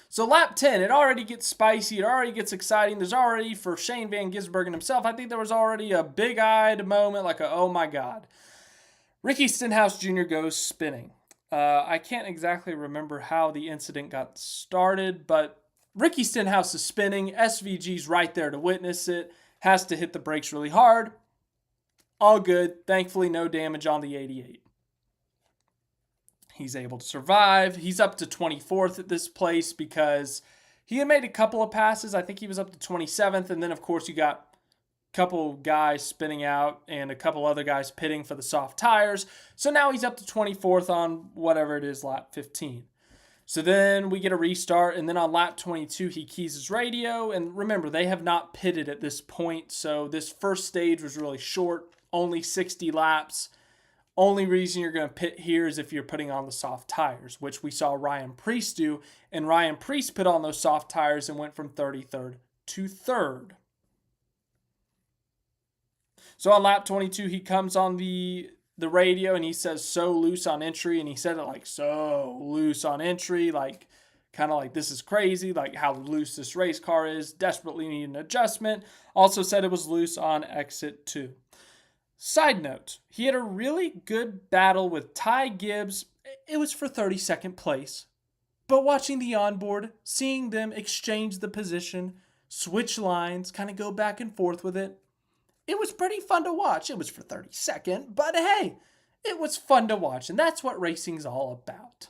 So lap 10, it already gets spicy. It already gets exciting. There's already, for Shane Van Gisbergen himself, I think there was already a big-eyed moment, like oh my God. Ricky Stenhouse Jr. goes spinning. I can't exactly remember how the incident got started, but Ricky Stenhouse is spinning. SVG's right there to witness it. Has to hit the brakes really hard. All good. Thankfully, no damage on the 88. He's able to survive. He's up to 24th at this place because he had made a couple of passes. I think he was up to 27th. And then, of course, you got a couple guys spinning out and a couple other guys pitting for the soft tires. So now he's up to 24th on whatever it is, lap 15. So then we get a restart. And then on lap 22, he keys his radio. And remember, they have not pitted at this point. So this first stage was really short, only 60 laps. Only reason you're going to pit here is if you're putting on the soft tires, which we saw Ryan Preece do. And Ryan Preece put on those soft tires and went from 33rd to 3rd. So on lap 22, he comes on the radio and he says, so loose on entry. And he said it like, so loose on entry, like kind of like this is crazy, like how loose this race car is, desperately need an adjustment. Also said it was loose on exit 2. Side note, he had a really good battle with Ty Gibbs. It was for 32nd place. But watching the onboard, seeing them exchange the position, switch lines, kind of go back and forth with it, it was pretty fun to watch. It was for 32nd, but hey, it was fun to watch, and that's what racing's all about.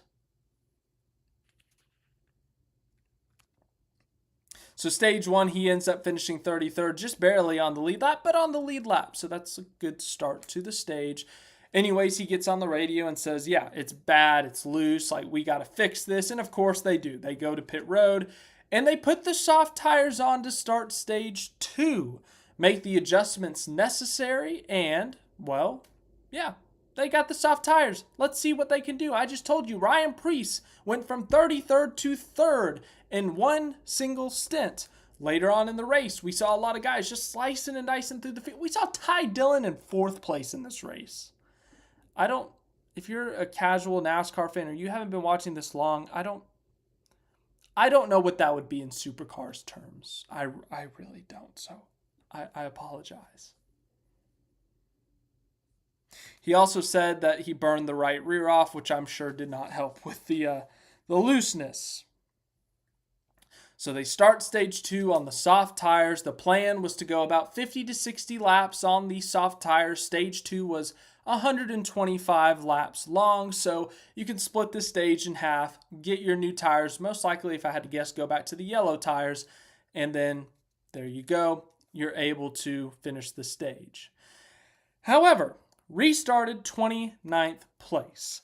So stage 1, he ends up finishing 33rd, just barely on the lead lap, but on the lead lap. So that's a good start to the stage. Anyways, he gets on the radio and says, yeah, it's bad, it's loose, like we got to fix this. And of course they do. They go to pit road and they put the soft tires on to start stage 2, make the adjustments necessary, and, well, yeah, they got the soft tires. Let's see what they can do. I just told you, Ryan Preece went from 33rd to 3rd in one single stint. Later on in the race, we saw a lot of guys just slicing and dicing through the field. We saw Ty Dillon in 4th place in this race. If you're a casual NASCAR fan or you haven't been watching this long, I don't know what that would be in supercars terms. I really don't, so I apologize. He also said that he burned the right rear off, which I'm sure did not help with the looseness. So they start stage 2 on the soft tires. The plan was to go about 50 to 60 laps on the soft tires. Stage 2 was 125 laps long, so you can split the stage in half, get your new tires. Most likely, if I had to guess, go back to the yellow tires, and then there you go. You're able to finish the stage. However, restarted 29th place.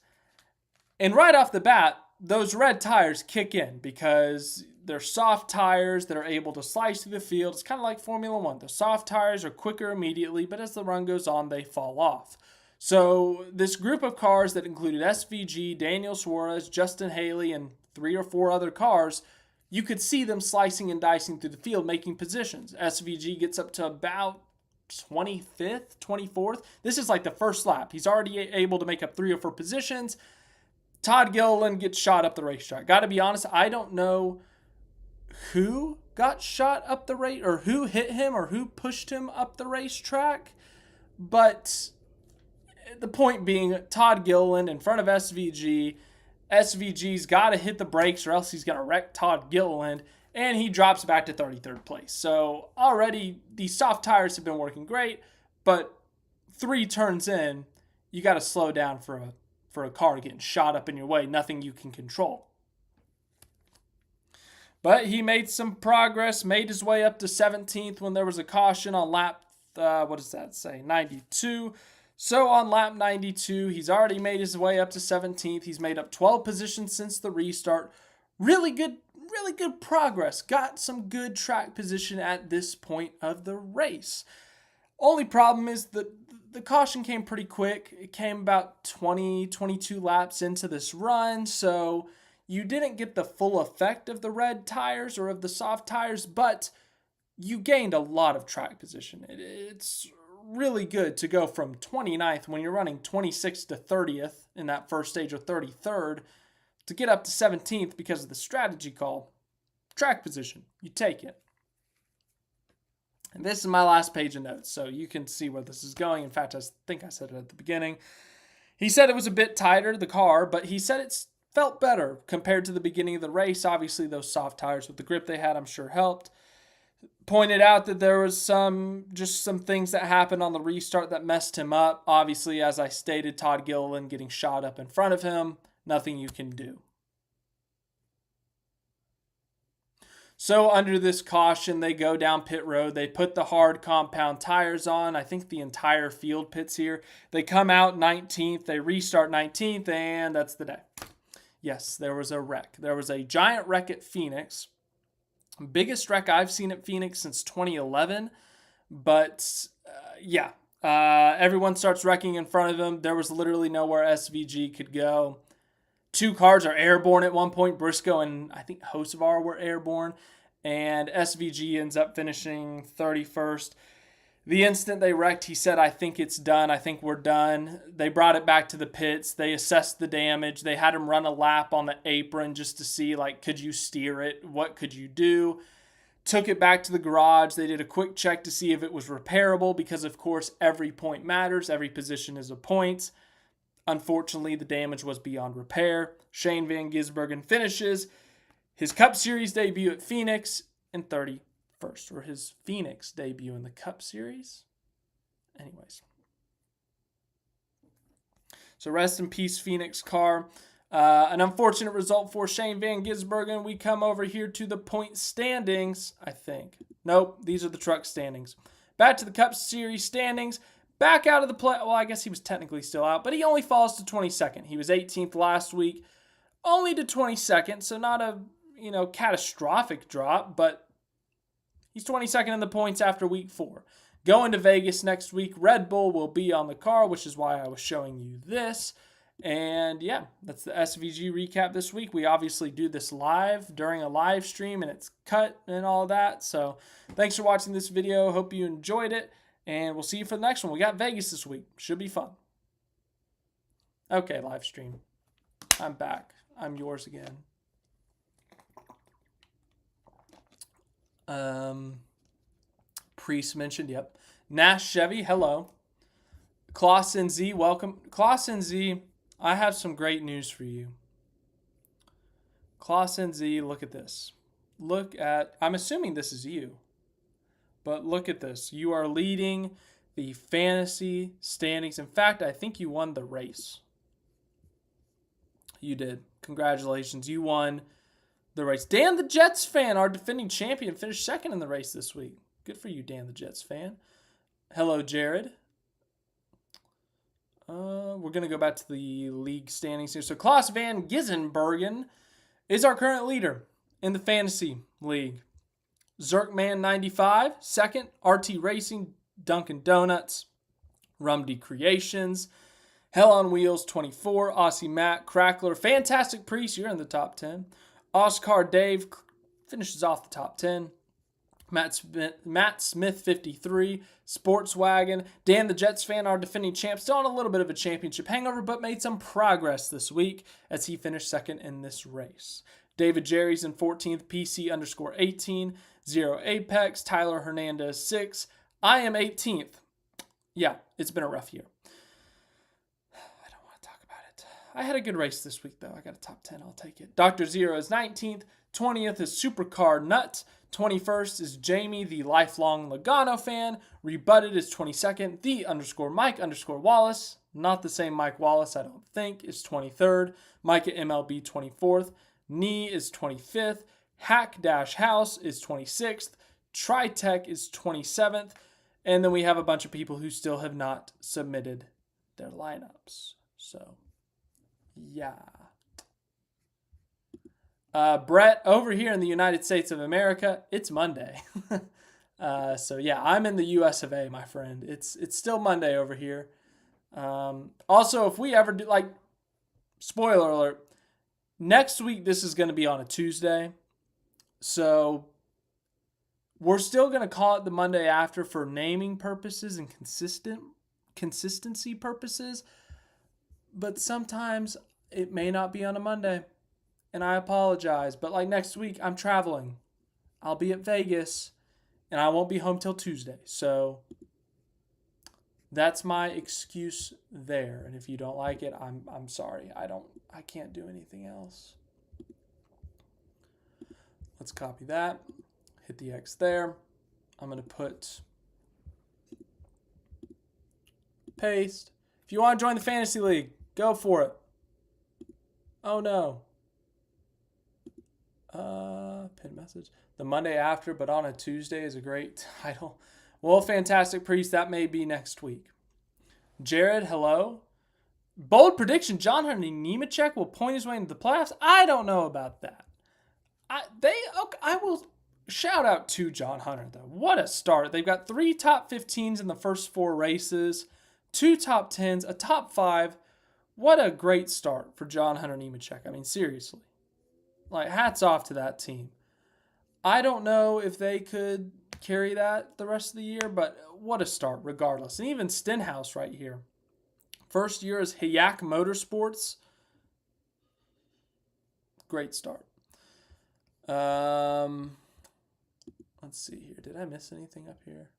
And right off the bat, those red tires kick in because they're soft tires that are able to slice through the field. It's kind of like Formula One. The soft tires are quicker immediately, but as the run goes on, they fall off. So this group of cars that included SVG, Daniel Suarez, Justin Haley, and 3 or 4 other cars, you could see them slicing and dicing through the field, making positions. SVG gets up to about 25th, 24th. This is like the first lap. He's already able to make up 3 or 4 positions. Todd Gilliland gets shot up the racetrack. Got to be honest, I don't know who got shot up the race or who hit him or who pushed him up the racetrack. But the point being, Todd Gilliland in front of SVG. SVG's got to hit the brakes or else he's going to wreck Todd Gilliland. And he drops back to 33rd place. So already these soft tires have been working great. But 3 turns in, you got to slow down for a car getting shot up in your way. Nothing you can control. But he made some progress, made his way up to 17th when there was a caution on lap, 92. So on lap 92, he's already made his way up to 17th. He's made up 12 positions since the restart. Really good progress. Got some good track position at this point of the race. Only problem is that the caution came pretty quick. It came about 22 laps into this run, so you didn't get the full effect of the red tires or of the soft tires, but you gained a lot of track position. It's really good to go from 29th when you're running 26th to 30th in that first stage or 33rd to get up to 17th because of the strategy call. Track position, you take it. And this is my last page of notes, so you can see where this is going. In fact, I think I said it at the beginning. He said it was a bit tighter, the car, but he said it felt better compared to the beginning of the race. Obviously, those soft tires with the grip they had, I'm sure, helped. Pointed out that there was some things that happened on the restart that messed him up. Obviously, as I stated, Todd Gilliland getting shot up in front of him. Nothing you can do. So under this caution, they go down pit road. They put the hard compound tires on. I think the entire field pits here. They come out 19th. They restart 19th, and that's the day. Yes, there was a wreck. There was a giant wreck at Phoenix. Biggest wreck I've seen at Phoenix since 2011. But, everyone starts wrecking in front of him. There was literally nowhere SVG could go. 2 cars are airborne at one point. Briscoe and I think Hocevar were airborne. And SVG ends up finishing 31st. The instant they wrecked, he said, I think it's done. I think we're done. They brought it back to the pits. They assessed the damage. They had him run a lap on the apron just to see, could you steer it? What could you do? Took it back to the garage. They did a quick check to see if it was repairable because, of course, every point matters. Every position is a point. Unfortunately, the damage was beyond repair. Shane Van Gisbergen finishes his Cup Series debut at Phoenix in 31st, or his Phoenix debut in the Cup Series. Anyways. So rest in peace, Phoenix car. An unfortunate result for Shane Van Gisbergen. We come over here to the point standings, I think. Nope, these are the truck standings. Back to the Cup Series standings. Back out of the play. Well, I guess he was technically still out, but he only falls to 22nd. He was 18th last week, only to 22nd, so not a catastrophic drop, but he's 22nd in the points after week 4. Going to Vegas next week, Red Bull will be on the car, which is why I was showing you this. And yeah, that's the SVG recap this week. We obviously do this live during a live stream, and it's cut and all that. So thanks for watching this video. Hope you enjoyed it, and we'll see you for the next one. We got Vegas this week. Should be fun. Okay, live stream. I'm back. I'm yours again. Priest mentioned, yep. Nash Chevy, hello. Clausen Z, welcome. Clausen Z, I have some great news for you. Clausen Z, look at this. I'm assuming this is you, but look at this. You are leading the fantasy standings. In fact, I think you won the race. You did. Congratulations. You won the race. Dan the Jets fan, our defending champion, finished second in the race this week. Good for you, Dan the Jets fan. Hello, Jared. We're going to go back to the league standings here. So Klaus Van Gisbergen is our current leader in the fantasy league. Zerkman 95, second. RT Racing, Dunkin' Donuts, Rumdy Creations, Hell on Wheels 24, Aussie Matt, Crackler, Fantastic Priest, you're in the top 10. Oscar Dave finishes off the top 10. Matt Smith 53, Sportswagon, Dan the Jets fan, our defending champ, still on a little bit of a championship hangover, but made some progress this week as he finished second in this race. David Jerry's in 14th, PC_18, Zero Apex, Tyler Hernandez 6, I am 18th. Yeah, it's been a rough year. I don't want to talk about it. I had a good race this week, though. I got a top 10. I'll take it. Dr. Zero is 19th. 20th is Supercar Nut. 21st is Jamie, the lifelong Logano fan. Rebutted is 22nd. The _Mike_Wallace. Not the same Mike Wallace, I don't think, is 23rd. Mike at MLB 24th. Knee is 25th. Hack-House is 26th. Tritech is 27th. And then we have a bunch of people who still have not submitted their lineups. So, yeah. Brett, over here in the United States of America, it's Monday. So, yeah, I'm in the US of A, my friend. It's still Monday over here. Also, if we ever do, spoiler alert, next week this is going to be on a Tuesday. So, we're still going to call it the Monday after for naming purposes and consistency purposes. But sometimes it may not be on a Monday. And I apologize. But next week, I'm traveling. I'll be at Vegas. And I won't be home till Tuesday. So that's my excuse there. And if you don't like it, I'm sorry. I can't do anything else. Let's copy that. Hit the X there. I'm going to put paste. If you want to join the fantasy league, go for it. Oh no. Pin message. The Monday after, but on a Tuesday is a great title. Well, Fantastic Priest, that may be next week. Jared, hello. Bold prediction, John Hunter Nemechek will point his way into the playoffs. I don't know about that. I will shout out to John Hunter, though. What a start. They've got 3 top 15s in the first 4 races, 2 top 10s, a top 5. What a great start for John Hunter Nemechek. I mean, seriously. Hats off to that team. I don't know if they could carry that the rest of the year, but what a start regardless. And even Stenhouse right here. First year as Aric Motorsports. Great start. Let's see here. Did I miss anything up here?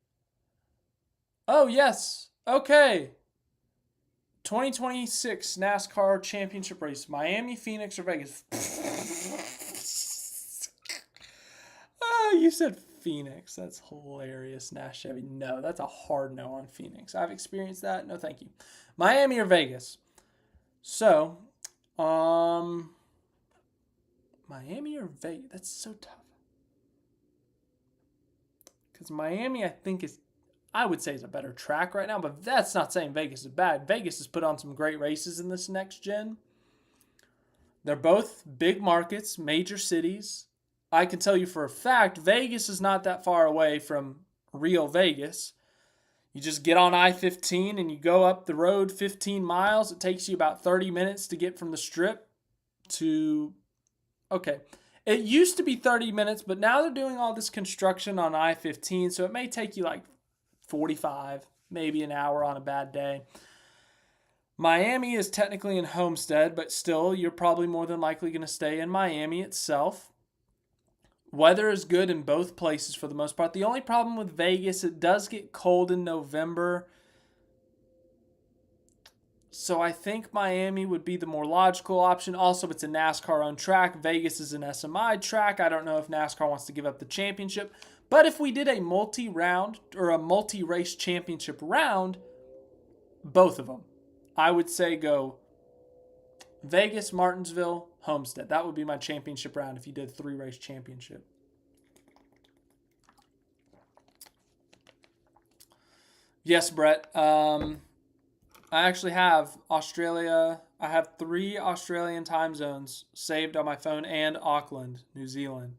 Oh, yes. Okay. 2026 NASCAR Championship race. Miami, Phoenix, or Vegas? Oh, you said Phoenix. That's hilarious, Nash Chevy. No, that's a hard no on Phoenix. I've experienced that. No, thank you. Miami or Vegas? So, Miami or Vegas? That's so tough. Because Miami, I would say is a better track right now, but that's not saying Vegas is bad. Vegas has put on some great races in this next gen. They're both big markets, major cities. I can tell you for a fact, Vegas is not that far away from real Vegas. You just get on I-15 and you go up the road 15 miles. It takes you about 30 minutes to get from the Strip to... Okay, it used to be 30 minutes, but now they're doing all this construction on I-15, so it may take you like 45, maybe an hour on a bad day. Miami is technically in Homestead, but still, you're probably more than likely going to stay in Miami itself. Weather is good in both places for the most part. The only problem with Vegas, it does get cold in November. So I think Miami would be the more logical option. Also, it's a NASCAR-owned track. Vegas is an SMI track. I don't know if NASCAR wants to give up the championship. But if we did a multi-round or a multi-race championship round, both of them, I would say go Vegas, Martinsville, Homestead. That would be my championship round if you did a 3-race championship. Yes, Brett. I actually have Australia. I have 3 Australian time zones saved on my phone and Auckland, New Zealand.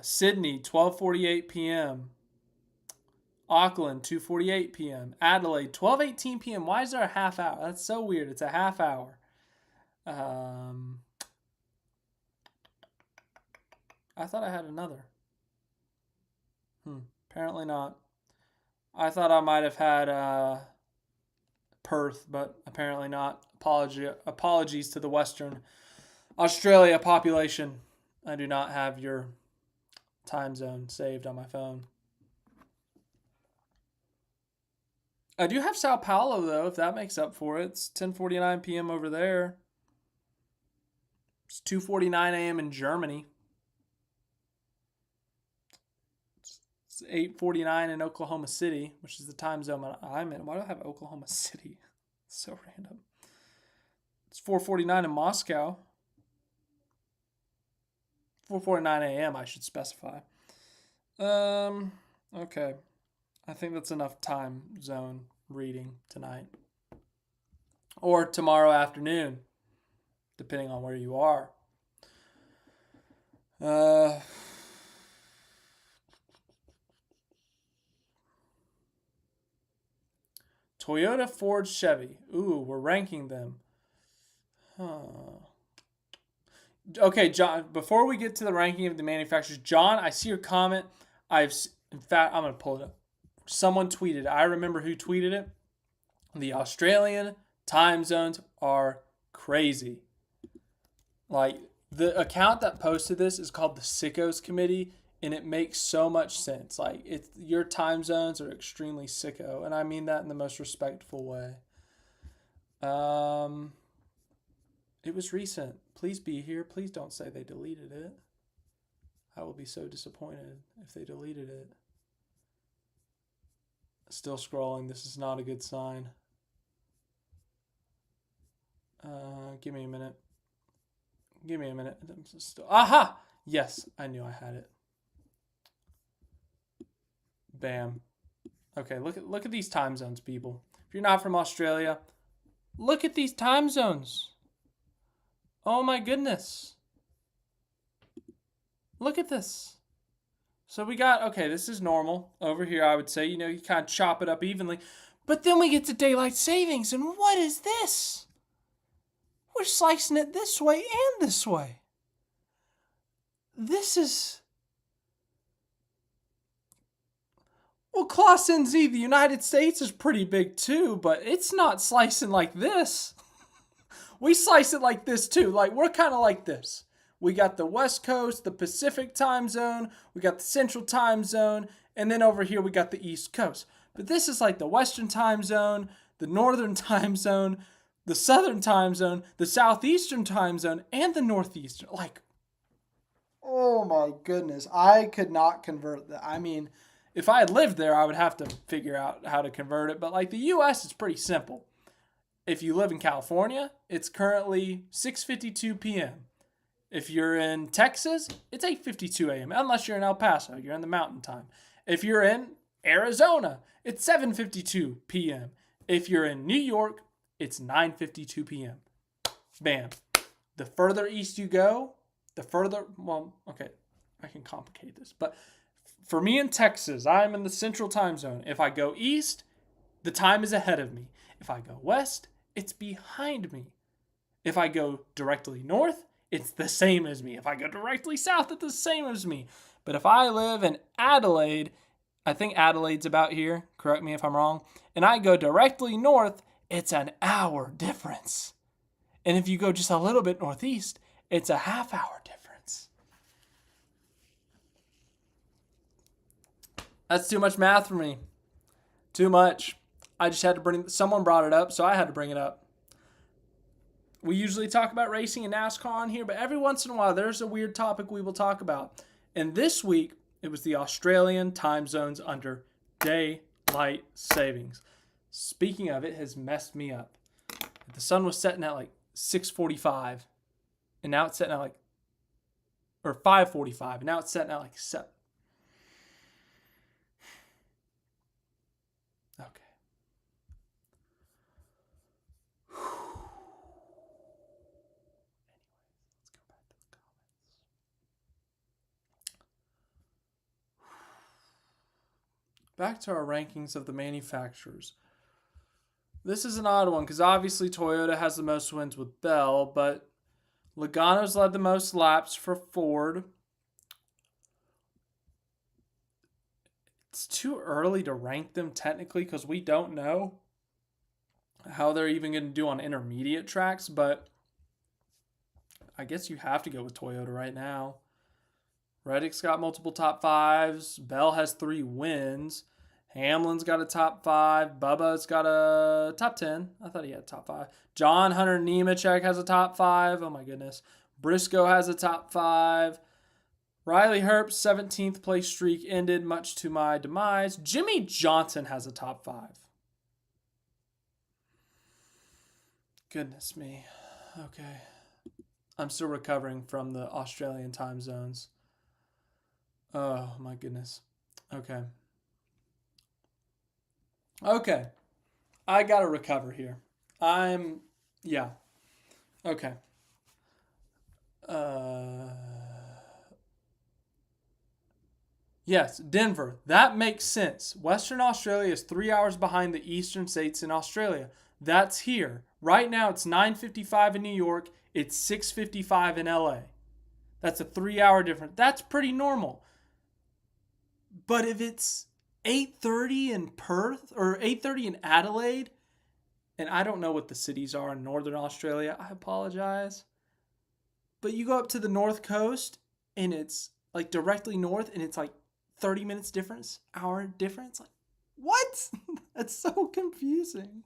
Sydney, 12:48 p.m. Auckland, 2:48 p.m. Adelaide, 12:18 p.m. Why is there a half hour? That's so weird. It's a half hour. I thought I had another. Apparently not. I thought I might have had Perth, but apparently not. Apologies to the Western Australia population. I do not have your time zone saved on my phone. I do have Sao Paulo, though, if that makes up for it. It's 10:49 p.m. over there. It's 2:49 a.m. in Germany. It's 8:49 in Oklahoma City, which is the time zone I'm in. Why do I have Oklahoma City? It's so random. It's 4:49 in Moscow. 4:49 a.m. I should specify. Okay. I think that's enough time zone reading tonight. Or tomorrow afternoon, depending on where you are. Toyota, Ford, Chevy. Ooh, we're ranking them. Okay, John, before we get to the ranking of the manufacturers, John, I see your comment. In fact, I'm going to pull it up. Someone tweeted. I remember who tweeted it. The Australian time zones are crazy. Like, the account that posted this is called the Sickos Committee, and it makes so much sense. Like, your time zones are extremely sicko, and I mean that in the most respectful way. It was recent. Please be here. Please don't say they deleted it. I will be so disappointed if they deleted it. Still scrolling. This is not a good sign. Give me a minute. Aha! Yes, I knew I had it. Bam. Okay, look at these time zones, people. If you're not from Australia, look at these time zones. Oh my goodness. Look at this. So we got, okay, this is normal. Over here, I would say, you kind of chop it up evenly. But then we get to daylight savings, and what is this? We're slicing it this way and this way. This is... Well, Class NZ, the United States is pretty big too, but it's not slicing like this. We slice it like this too. Like, we're kind of like this. We got the West Coast, the Pacific time zone, we got the Central time zone, and then over here we got the East Coast. But this is like the Western time zone, the Northern time zone, the Southern time zone, the Southeastern time zone, and the Northeastern. Like, oh my goodness, I could not convert that. I mean, if I had lived there, I would have to figure out how to convert it. But like the U.S. is pretty simple. If you live in California, it's currently 6:52 p.m. If you're in Texas, it's 8:52 a.m. Unless you're in El Paso, you're in the mountain time. If you're in Arizona, it's 7:52 p.m. If you're in New York, it's 9:52 p.m. Bam. The further east you go, the further, well, okay, I can complicate this. But for me in Texas, I'm in the central time zone. If I go east, the time is ahead of me. If I go west, it's behind me. If I go directly north, it's the same as me. If I go directly south, it's the same as me. But if I live in Adelaide, I think Adelaide's about here, correct me if I'm wrong, and I go directly north, it's an hour difference. And if you go just a little bit northeast, it's a half-hour difference. That's too much math for me. Too much. I just had to someone brought it up, so I had to bring it up. We usually talk about racing and NASCAR on here, but every once in a while, there's a weird topic we will talk about. And this week, it was the Australian time zones under daylight savings. Speaking of, it has messed me up. The sun was setting at like 6:45, and now it's setting at or 5:45, and now it's setting at like 7. Okay. Back to our rankings of the manufacturers. This is an odd one because obviously Toyota has the most wins with Bell, but Logano's led the most laps for Ford. It's too early to rank them technically because we don't know how they're even going to do on intermediate tracks, but I guess you have to go with Toyota right now. Reddick's got multiple top 5s. Bell has 3 wins. Hamlin's got a top 5. Bubba's got a top 10. I thought he had top 5. John Hunter Nemechek has a top 5. Oh my goodness. Briscoe has a top 5. Riley Herbst's 17th place streak ended, much to my demise. Jimmy Johnson has a top 5. Goodness me. Okay. I'm still recovering from the Australian time zones. Oh my goodness. Okay. Okay. I gotta recover here. Yeah. Okay. Yes, Denver. That makes sense. Western Australia is 3 hours behind the eastern states in Australia. That's here. Right now it's 9:55 in New York. It's 6:55 in LA. That's a 3-hour difference. That's pretty normal. But if it's 8:30 in Perth or 8:30 in Adelaide, and I don't know what the cities are in Northern Australia, I apologize. But you go up to the North Coast and it's like directly north and it's like 30 minutes difference, hour difference. Like, what? That's so confusing.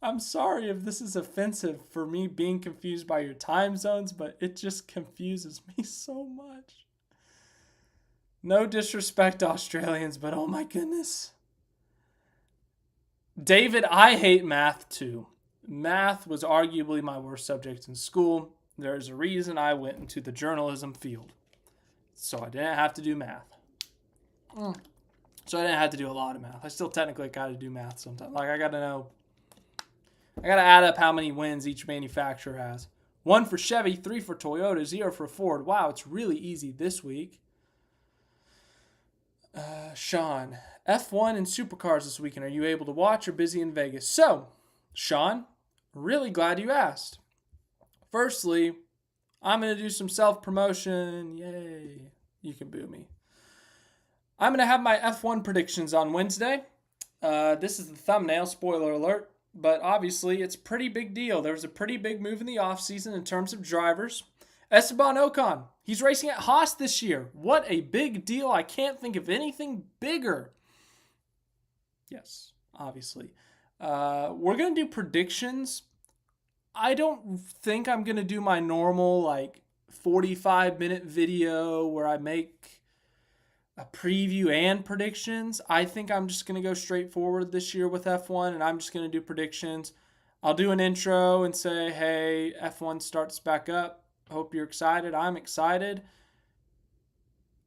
I'm sorry if this is offensive for me being confused by your time zones, but it just confuses me so much. No disrespect to Australians, but oh my goodness. David, I hate math too. Math was arguably my worst subject in school. There's a reason I went into the journalism field. So I didn't have to do math. So I didn't have to do a lot of math. I still technically got to do math sometimes. Like I got to add up how many wins each manufacturer has. 1 for Chevy, 3 for Toyota, 0 for Ford. Wow, it's really easy this week. Sean, F1 and supercars this weekend. Are you able to watch or busy in Vegas? So, Sean, really glad you asked. Firstly, I'm going to do some self-promotion. Yay. You can boo me. I'm going to have my F1 predictions on Wednesday. This is the thumbnail, spoiler alert. But obviously, it's a pretty big deal. There was a pretty big move in the offseason in terms of drivers. Esteban Ocon, he's racing at Haas this year. What a big deal. I can't think of anything bigger. Yes, obviously. We're going to do predictions. I don't think I'm going to do my normal 45-minute video where I make a preview and predictions. I think I'm just going to go straight forward this year with F1, and I'm just going to do predictions. I'll do an intro and say, hey, F1 starts back up. Hope you're excited. I'm excited.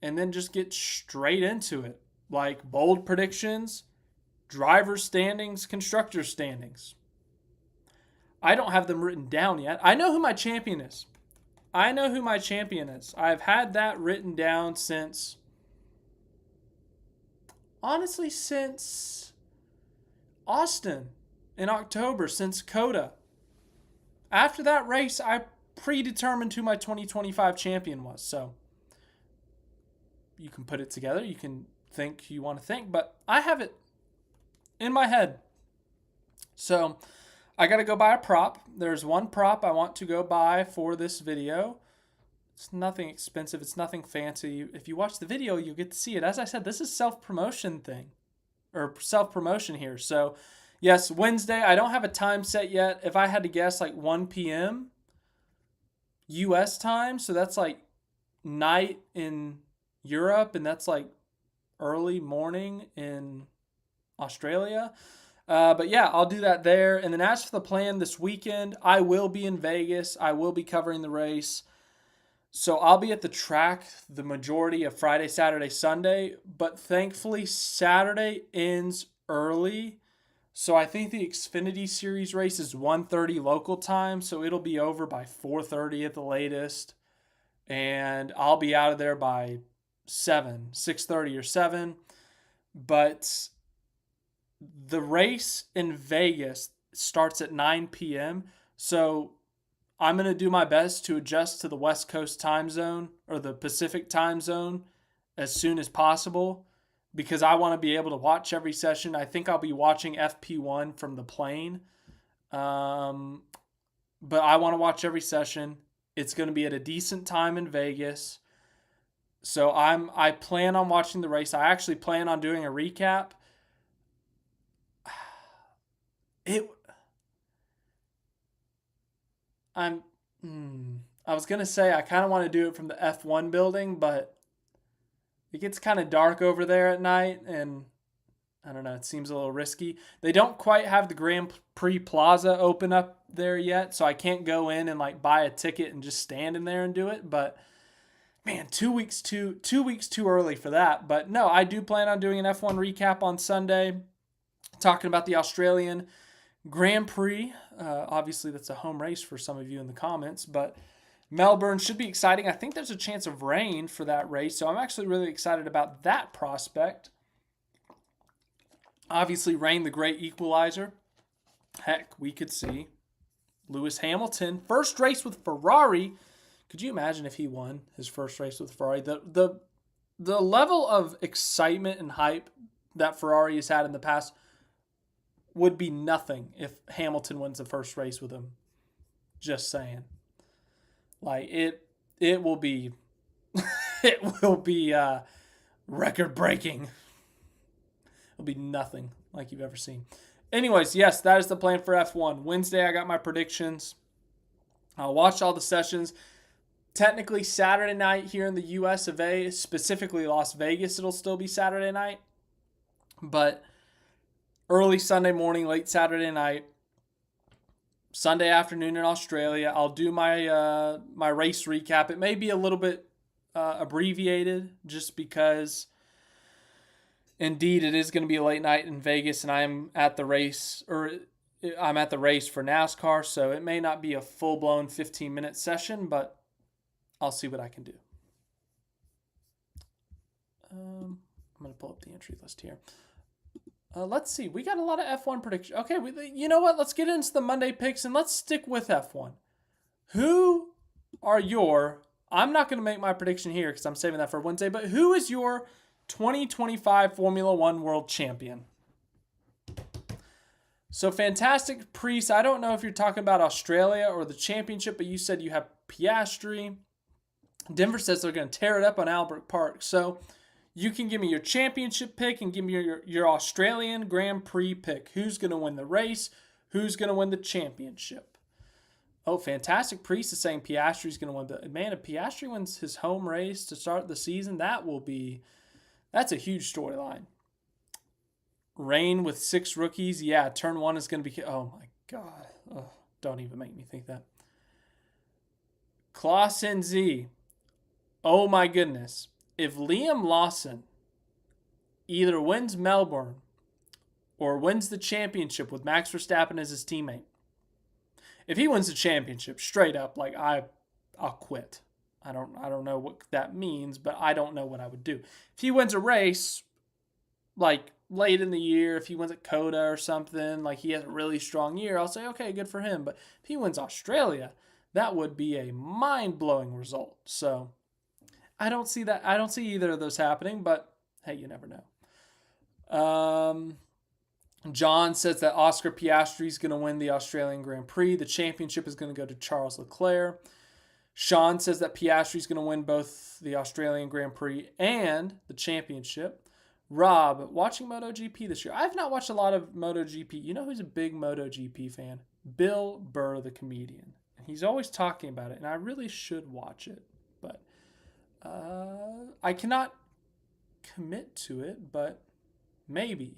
And then just get straight into it. Like bold predictions, driver standings, constructor standings. I don't have them written down yet. I know who my champion is. I've had that written down since Austin in October, since COTA. After that race, I predetermined who my 2025 champion was. So you can put it together. You can think you want to think, but I have it in my head. So I got to go buy a prop. There's one prop I want to go buy for this video. It's nothing expensive. It's nothing fancy. If you watch the video, you'll get to see it. As I said, this is self-promotion here. So, yes, Wednesday. I don't have a time set yet. If I had to guess, like 1 p.m. U.S. time. So that's like night in Europe, and that's like early morning in Australia. But yeah, I'll do that there. And then as for the plan this weekend, I will be in Vegas. I will be covering the race. So I'll be at the track the majority of Friday, Saturday, Sunday. But thankfully, Saturday ends early. So I think the Xfinity Series race is 1:30 local time. So it'll be over by 4:30 at the latest. And I'll be out of there by 6:30 or 7. But the race in Vegas starts at 9 p.m. So I'm going to do my best to adjust to the West Coast time zone or the Pacific time zone as soon as possible because I want to be able to watch every session. I think I'll be watching FP1 from the plane. But I want to watch every session. It's going to be at a decent time in Vegas. So I plan on watching the race. I actually plan on doing a recap. I was going to say I kind of want to do it from the F1 building, but it gets kind of dark over there at night, and I don't know, it seems a little risky. They don't quite have the Grand Prix Plaza open up there yet, so I can't go in and like buy a ticket and just stand in there and do it, but man, 2 weeks too early for that. But no, I do plan on doing an F1 recap on Sunday, talking about the Australian Grand Prix. Obviously, that's a home race for some of you in the comments, but Melbourne should be exciting. I think there's a chance of rain for that race, so I'm actually really excited about that prospect. Obviously, rain, the great equalizer. Heck, we could see Lewis Hamilton, first race with Ferrari. Could you imagine if he won his first race with Ferrari? The level of excitement and hype that Ferrari has had in the past would be nothing if Hamilton wins the first race with him. Just saying. Like it will be record breaking. It'll be nothing like you've ever seen. Anyways, yes, that is the plan for F1. Wednesday I got my predictions. I'll watch all the sessions. Technically Saturday night here in the US of A, specifically Las Vegas, it'll still be Saturday night. But early Sunday morning, late Saturday night, Sunday afternoon in Australia, I'll do my my race recap. It may be a little bit abbreviated just because, indeed, it is going to be a late night in Vegas, and I'm at the race for NASCAR, so it may not be a full-blown 15-minute session, but I'll see what I can do. I'm going to pull up the entry list here. Let's see. We got a lot of F1 predictions. Okay, you know what? Let's get into the Monday picks, and let's stick with F1. Who are your... I'm not going to make my prediction here because I'm saving that for Wednesday, but who is your 2025 Formula One World Champion? So, fantastic, Priest. I don't know if you're talking about Australia or the championship, but you said you have Piastri. Denver says they're going to tear it up on Albert Park. So, you can give me your championship pick and give me your Australian Grand Prix pick. Who's going to win the race? Who's going to win the championship? Oh, fantastic. Priest is saying Piastri's going to win. Man, if Piastri wins his home race to start the season, that will be That's a huge storyline. Rain with 6 rookies. Yeah, turn 1 is going to be... Oh, my God. Oh, don't even make me think that. Klaus NZ. Oh, my goodness. If Liam Lawson either wins Melbourne or wins the championship with Max Verstappen as his teammate, if he wins the championship, straight up, like, I'll quit. I don't know what that means, but I don't know what I would do. If he wins a race, like late in the year, if he wins at Coda or something, like he has a really strong year, I'll say, okay, good for him. But if he wins Australia, that would be a mind-blowing result. So I don't see that. I don't see either of those happening, but hey, you never know. John says that Oscar Piastri is going to win the Australian Grand Prix. The championship is going to go to Charles Leclerc. Sean says that Piastri is going to win both the Australian Grand Prix and the championship. Rob, watching MotoGP this year. I've not watched a lot of MotoGP. You know who's a big MotoGP fan? Bill Burr, the comedian. He's always talking about it, and I really should watch it. But I cannot commit to it, but maybe.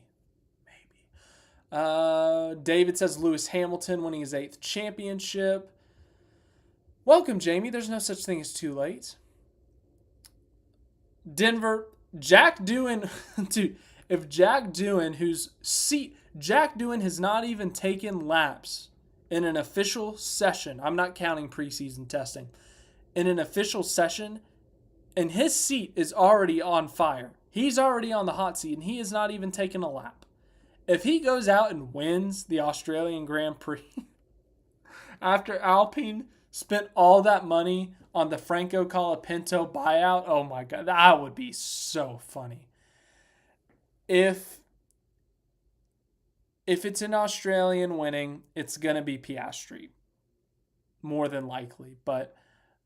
David says Lewis Hamilton winning his 8th championship. Welcome, Jamie. There's no such thing as too late. Denver, Jack Doohan, dude, if Jack Doohan, Jack Doohan has not even taken laps in an official session. I'm not counting preseason testing. In an official session, and his seat is already on fire. He's already on the hot seat, and he has not even taken a lap. If he goes out and wins the Australian Grand Prix after Alpine spent all that money on the Franco Colapinto buyout, oh my God, that would be so funny. If it's an Australian winning, it's going to be Piastri, more than likely. But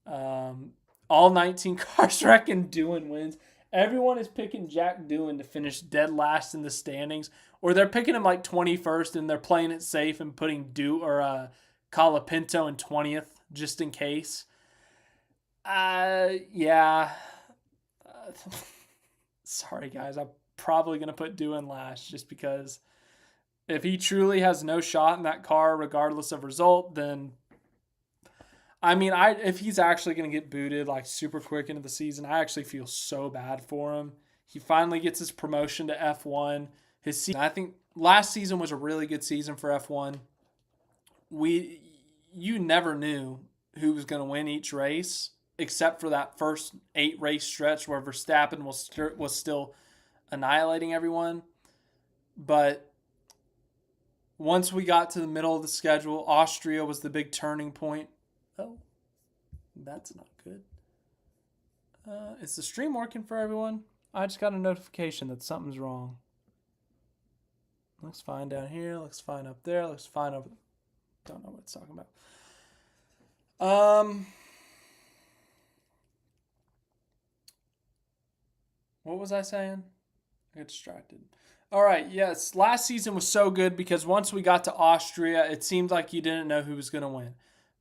all 19 cars reckon Doohan wins. Everyone is picking Jack Doohan to finish dead last in the standings, or they're picking him like 21st and they're playing it safe and putting Colapinto in 20th just in case. Yeah. Sorry, guys. I'm probably going to put Doohan last just because if he truly has no shot in that car regardless of result, then if he's actually going to get booted like super quick into the season, I actually feel so bad for him. He finally gets his promotion to F1. I think last season was a really good season for F1. You never knew who was going to win each race, except for that first 8 race stretch where Verstappen was still annihilating everyone. But once we got to the middle of the schedule, Austria was the big turning point. Oh, that's not good. Is the stream working for everyone? I just got a notification that something's wrong. Looks fine down here. Looks fine up there. Looks fine over there. Don't know what it's talking about. What was I saying? I got distracted. All right, yes. Last season was so good because once we got to Austria, it seemed like you didn't know who was going to win.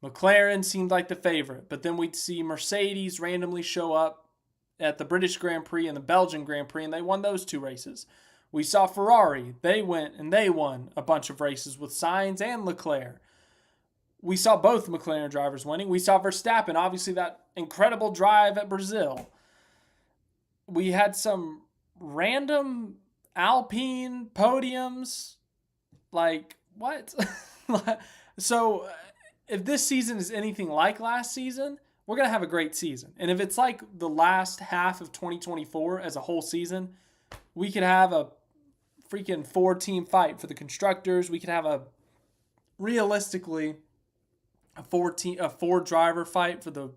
McLaren seemed like the favorite, but then we'd see Mercedes randomly show up at the British Grand Prix and the Belgian Grand Prix, and they won those 2 races. We saw Ferrari. They went and they won a bunch of races with Sainz and Leclerc. We saw both McLaren drivers winning. We saw Verstappen, obviously that incredible drive at Brazil. We had some random Alpine podiums. Like, what? So if this season is anything like last season, we're going to have a great season. And if it's like the last half of 2024 as a whole season, we could have a freaking 4-team fight for the constructors. We could have realistically a 4-driver fight for the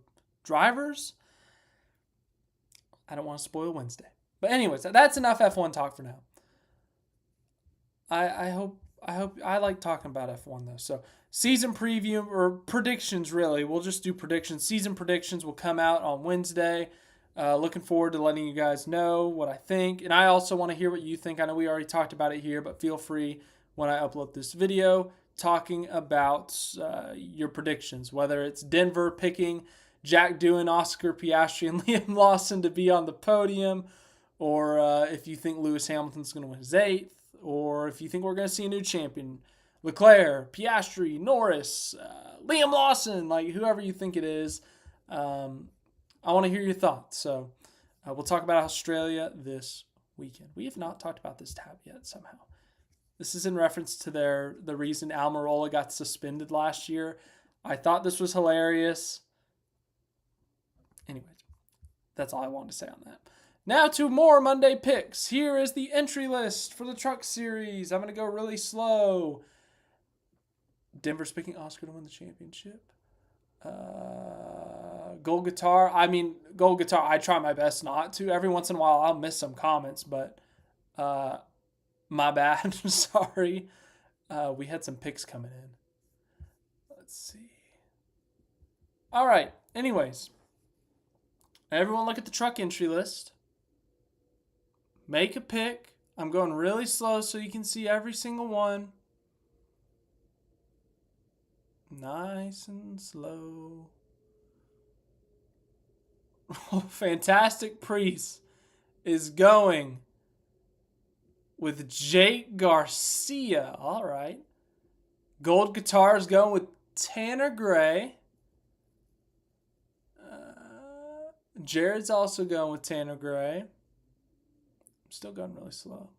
drivers. I don't want to spoil Wednesday. But anyways, that's enough F1 talk for now. I hope I like talking about F1 though. So season preview or predictions, really. We'll just do predictions. Season predictions will come out on Wednesday. Looking forward to letting you guys know what I think. And I also want to hear what you think. I know we already talked about it here, but feel free when I upload this video talking about your predictions, whether it's Denver picking Jack Doohan, Oscar Piastri, and Liam Lawson to be on the podium, or if you think Lewis Hamilton's going to win his 8th, or if you think we're going to see a new champion. Leclerc, Piastri, Norris, Liam Lawson, like whoever you think it is. I want to hear your thoughts. So we'll talk about Australia this weekend. We have not talked about this tab yet somehow. This is in reference to the reason Almirola got suspended last year. I thought this was hilarious. Anyways, that's all I wanted to say on that. Now to more Monday picks. Here is the entry list for the Truck Series. I'm going to go really slow. Denver's picking Oscar to win the championship. Gold Guitar. Gold Guitar, I try my best not to. Every once in a while, I'll miss some comments, but my bad. Sorry. We had some picks coming in. Let's see. All right. Anyways, everyone look at the truck entry list. Make a pick. I'm going really slow so you can see every single one. Nice and slow. Fantastic Priest is going with Jake Garcia. All right. Gold Guitar is going with Tanner Gray. Jared's also going with Tanner Gray. I'm still going really slow.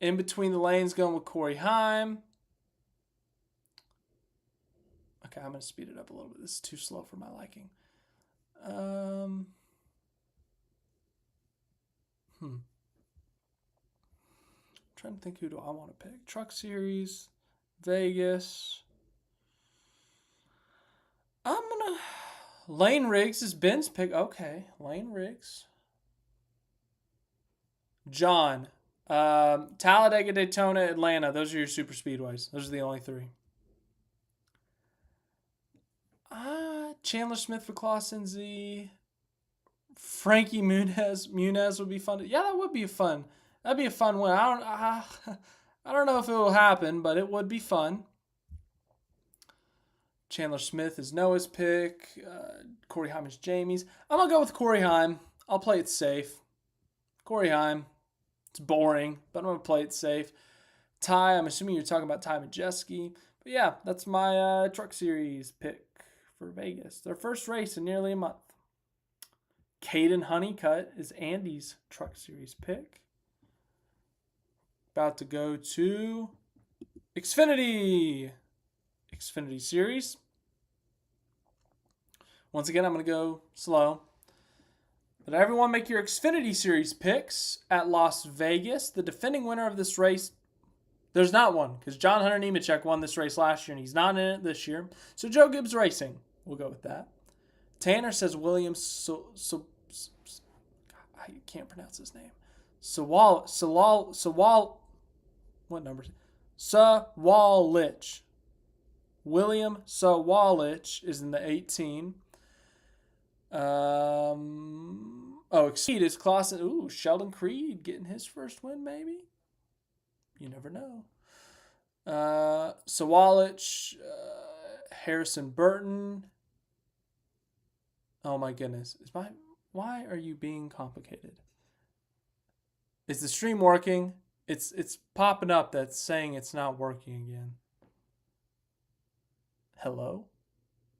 In between the lanes going with Corey Heim. Okay, I'm going to speed it up a little bit. This is too slow for my liking. Trying to think, who do I want to pick? Truck Series, Vegas. I'm going to... Lane Riggs is Ben's pick. Okay, Lane Riggs. John. Talladega, Daytona, Atlanta. Those are your super speedways. Those are the only 3. Chandler Smith for Clausen Z. Frankie Muniz would be fun. Yeah, that would be fun. That'd be a fun one. I don't know if it will happen, but it would be fun. Chandler Smith is Noah's pick. Corey Heim is Jamie's. I'm going to go with Corey Heim. I'll play it safe. Corey Heim. It's boring, but I'm going to play it safe. Ty, I'm assuming you're talking about Ty Majeski. But yeah, that's my Truck Series pick for Vegas. Their first race in nearly a month. Caden Honeycutt is Andy's Truck Series pick. About to go to Xfinity Series. Once again, I'm going to go slow. But everyone make your Xfinity Series picks at Las Vegas. The defending winner of this race, there's not one, because John Hunter Nemechek won this race last year, and he's not in it this year. So Joe Gibbs Racing. We'll go with that. Tanner says Williams. I can't pronounce his name. What number? Sawalich. William Sawalich is in the 18. Exceed is Clausen. Ooh, Sheldon Creed getting his first win, maybe? You never know. Sawalich, Harrison Burton. Oh my goodness. Why are you being complicated? Is the stream working? It's popping up that's saying it's not working again. Hello?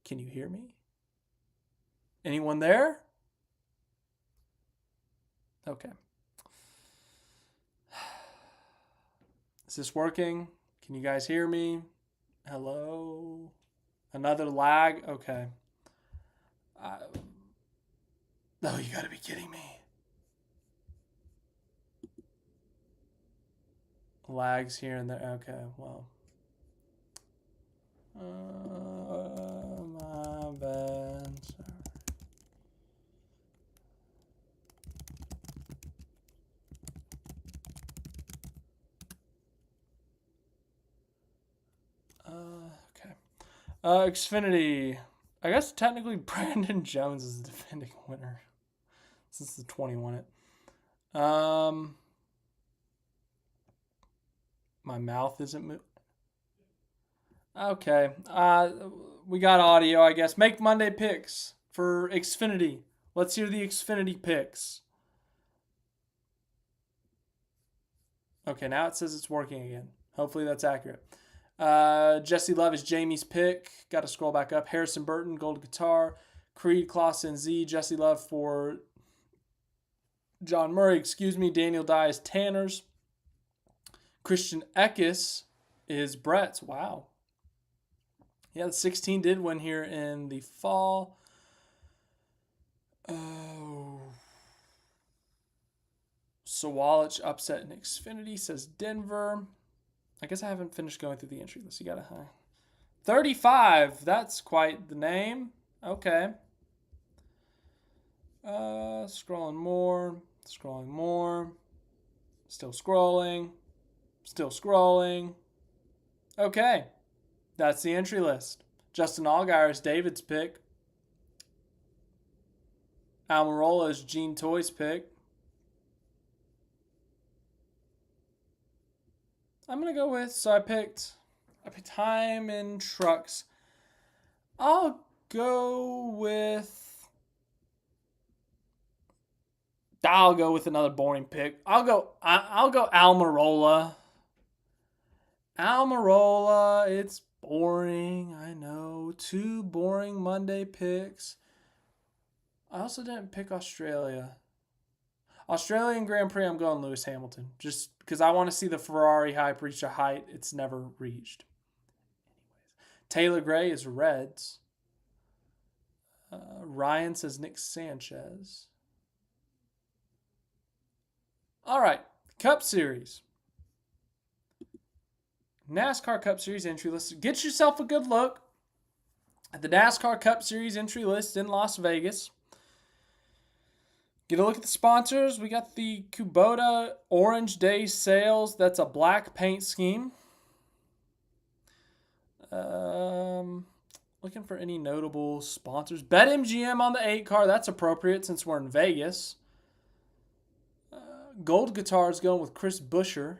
Can you hear me? Anyone there? Okay. Is this working? Can you guys hear me? Hello? Another lag? Okay. No, you gotta be kidding me. Lags here and there. Okay, well. My bad. Sorry. Okay. Xfinity. I guess technically Brandon Jones is the defending winner since the 20 won it. My mouth isn't moving. Okay. We got audio, I guess. Make Monday picks for Xfinity. Let's hear the Xfinity picks. Okay, now it says it's working again. Hopefully that's accurate. Jesse Love is Jamie's pick. Got to scroll back up. Harrison Burton, Gold Guitar. Creed, Clausen, Z. Jesse Love for John Murray, Daniel Dye is Tanner's. Christian Eckes is Brett's. Wow. Yeah, the 16 did win here in the fall. Oh. Sawalich upset in Xfinity, says Denver. I guess I haven't finished going through the entry list. You got to 35. That's quite the name. Okay. Scrolling more. Still scrolling. Okay. That's the entry list. Justin Allgaier is David's pick. Almirola is Gene Toy's pick. I'm going to go with, I picked Hyman Trucks. I'll go with another boring pick. I'll go Almirola. Almirola, it's boring. I know. 2 boring Monday picks. I also didn't pick Australia. Australian Grand Prix, I'm going Lewis Hamilton. Just because I want to see the Ferrari hype reach a height it's never reached. Taylor Gray is Reds. Ryan says Nick Sanchez. All right, Cup Series. NASCAR Cup Series entry list. Get yourself a good look at the NASCAR Cup Series entry list in Las Vegas. Get a look at the sponsors. We got the Kubota Orange Day Sales. That's a black paint scheme. Looking for any notable sponsors. BetMGM on the 8 car. That's appropriate since we're in Vegas. Gold Guitar is going with Chris Buescher.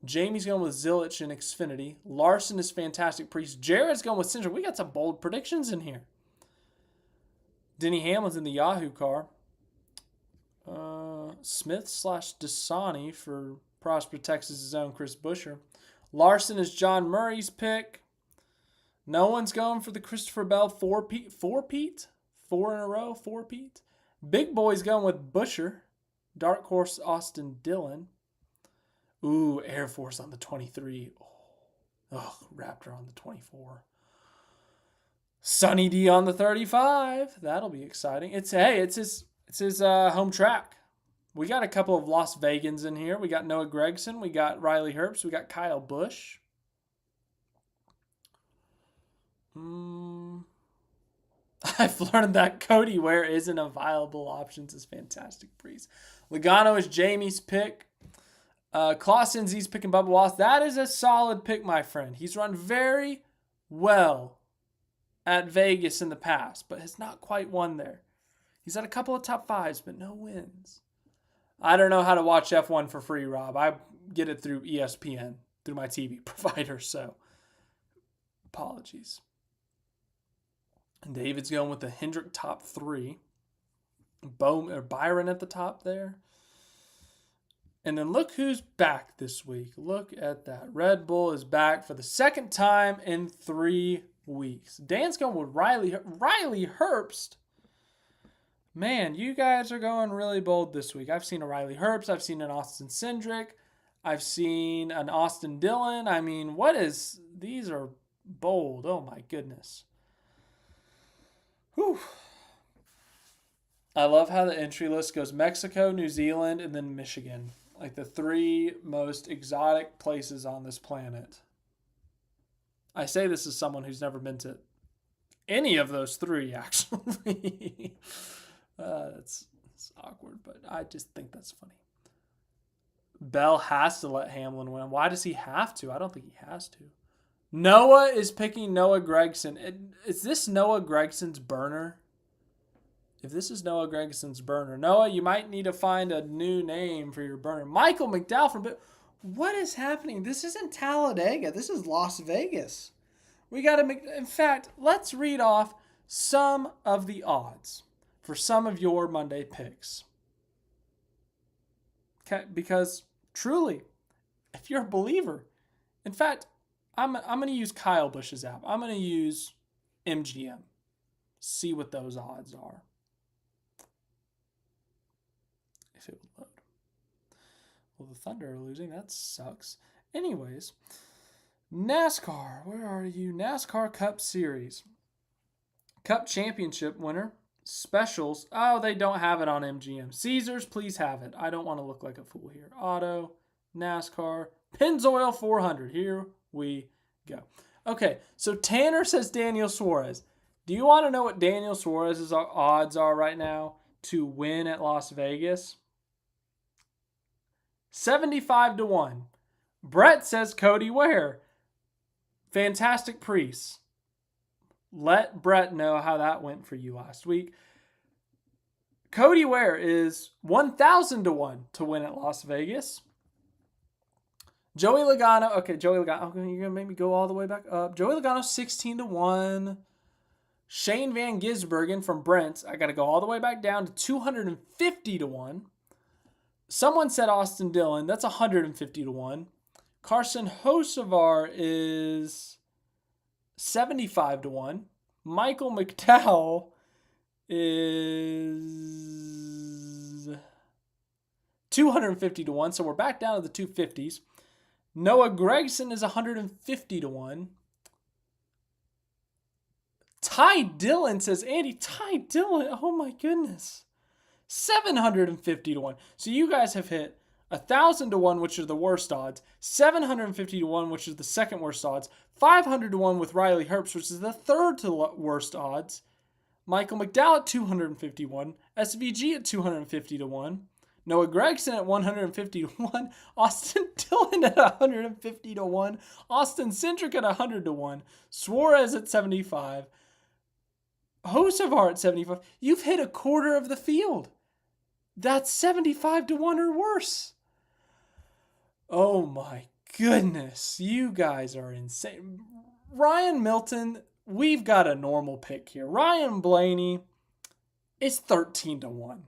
Jamie's going with Zilich and Xfinity. Larson is Fantastic Priest. Jared's going with Cinder. We got some bold predictions in here. Denny Hamlin's in the Yahoo car. Smith/Dasani for Prosper, Texas' own Chris Buescher. Larson is John Murray's pick. No one's going for the Christopher Bell four-peat? 4 in a row, 4-peat. Big Boy's going with Buescher. Dark Horse Austin Dillon. Ooh, Air Force on the 23. Oh, Raptor on the 24. Sonny D on the 35. That'll be exciting. It's his home track. We got a couple of Las Vegans in here. We got Noah Gragson. We got Riley Herbst. We got Kyle Busch. I've learned that Cody Ware isn't a viable option. Is Fantastic Priest. Logano is Jamie's pick. Clausen Z's picking Bubba Wallace. That is a solid pick, my friend. He's run very well at Vegas in the past, but has not quite won there. He's had a couple of top 5s, but no wins. I don't know how to watch F1 for free, Rob. I get it through ESPN, through my TV provider, so apologies. And David's going with the Hendrick top 3. Byron at the top there. And then look who's back this week. Look at that. Red Bull is back for the second time in 3 weeks. Dan's going with Riley Herbst. Man, you guys are going really bold this week. I've seen a Riley Herbst. I've seen an Austin Cindric. I've seen an Austin Dillon. I mean, these are bold. Oh my goodness. Whew. I love how the entry list goes Mexico, New Zealand, and then Michigan. Like the 3 most exotic places on this planet. I say this as someone who's never been to any of those 3, actually. It's awkward, but I just think that's funny. Bell has to let Hamlin win. Why does he have to? I don't think he has to. Noah is picking Noah Gragson. Is this Noah Gregson's burner? If this is Noah Gregson's burner, Noah, you might need to find a new name for your burner. Michael McDowell from... What is happening? This isn't Talladega. This is Las Vegas. We got to... In fact, let's read off some of the odds for some of your Monday picks. Okay, because truly, if you're a believer. In fact, I'm going to use Kyle Busch's app. I'm going to use MGM. See what those odds are. If it would load. Well, the Thunder are losing. That sucks. Anyways, NASCAR. Where are you? NASCAR Cup Series. Cup Championship winner. Specials. Oh, they don't have it on MGM. Caesars, please have it. I don't want to look like a fool here. Auto, NASCAR, Pennzoil 400. Here we go. Okay, so Tanner says Daniel Suarez. Do you want to know what Daniel Suarez's odds are right now to win at Las Vegas? 75-1. Brett says Cody Ware. Fantastic Priest. Let Brett know how that went for you last week. Cody Ware is 1,000-1 to win at Las Vegas. Joey Logano. Okay, Joey Logano. Okay, you're going to make me go all the way back up. Joey Logano, 16-1. Shane Van Gisbergen from Brent. I got to go all the way back down to 250-1. Someone said Austin Dillon. That's 150-1. Carson Hocevar is 75-1. Michael McDowell is 250-1. So we're back down to the 250s. Noah Gregson is 150-1. Ty Dillon says, Andy, Ty Dillon. Oh my goodness. 750-1. So you guys have hit 1,000-1, which are the worst odds, 750-1, which is the second worst odds, 500-1 with Riley Herbst, which is the third to worst odds, Michael McDowell at 251, SVG at 250-1, Noah Gregson at 150-1, Austin Dillon at 150-1, Austin Cindric at 100-1, Suarez at 75, Hocevar at 75. You've hit a quarter of the field. That's 75-1 or worse. Oh my goodness. You guys are insane. Ryan Milton, we've got a normal pick here. Ryan Blaney is 13-1.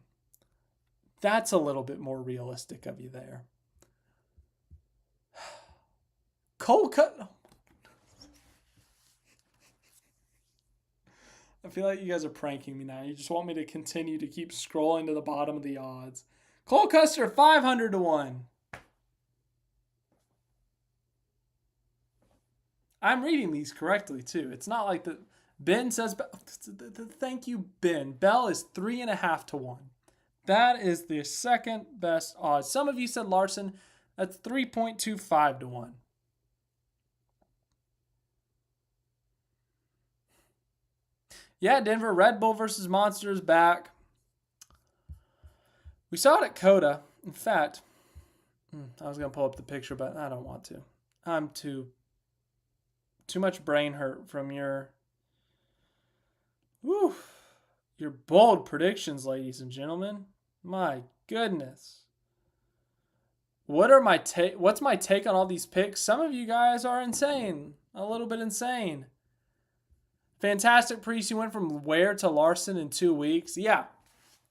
That's a little bit more realistic of you there. Cole Cut. I feel like you guys are pranking me now. You just want me to continue to keep scrolling to the bottom of the odds. Cole Custer, 500-1. I'm reading these correctly, too. It's not like Ben says, thank you, Ben. Bell is 3.5-1. That is the second best odds. Some of you said Larson. That's 3.25-1. Yeah, Denver, Red Bull versus Monster is back. We saw it at COTA. In fact, I was going to pull up the picture, but I don't want to. I'm too much brain hurt from your bold predictions, ladies and gentlemen. My goodness. What's my take on all these picks? Some of you guys are insane. A little bit insane. Fantastic Priest, you went from Ware to Larson in 2 weeks. Yeah.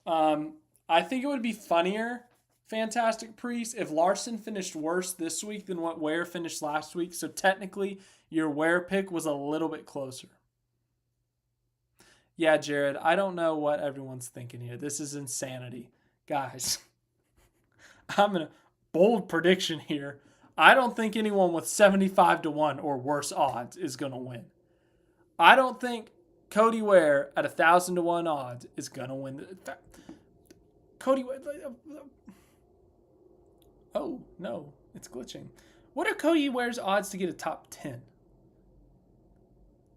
I think it would be funnier, Fantastic Priest, if Larson finished worse this week than what Ware finished last week. So technically, your Ware pick was a little bit closer. Yeah, Jared, I don't know what everyone's thinking here. This is insanity. Guys, I'm in a bold prediction here. I don't think anyone with 75-1 or worse odds is going to win. I don't think Cody Ware at 1,000-1 odds is going to win. Cody Ware. Oh, no. It's glitching. What are Cody Ware's odds to get a top 10?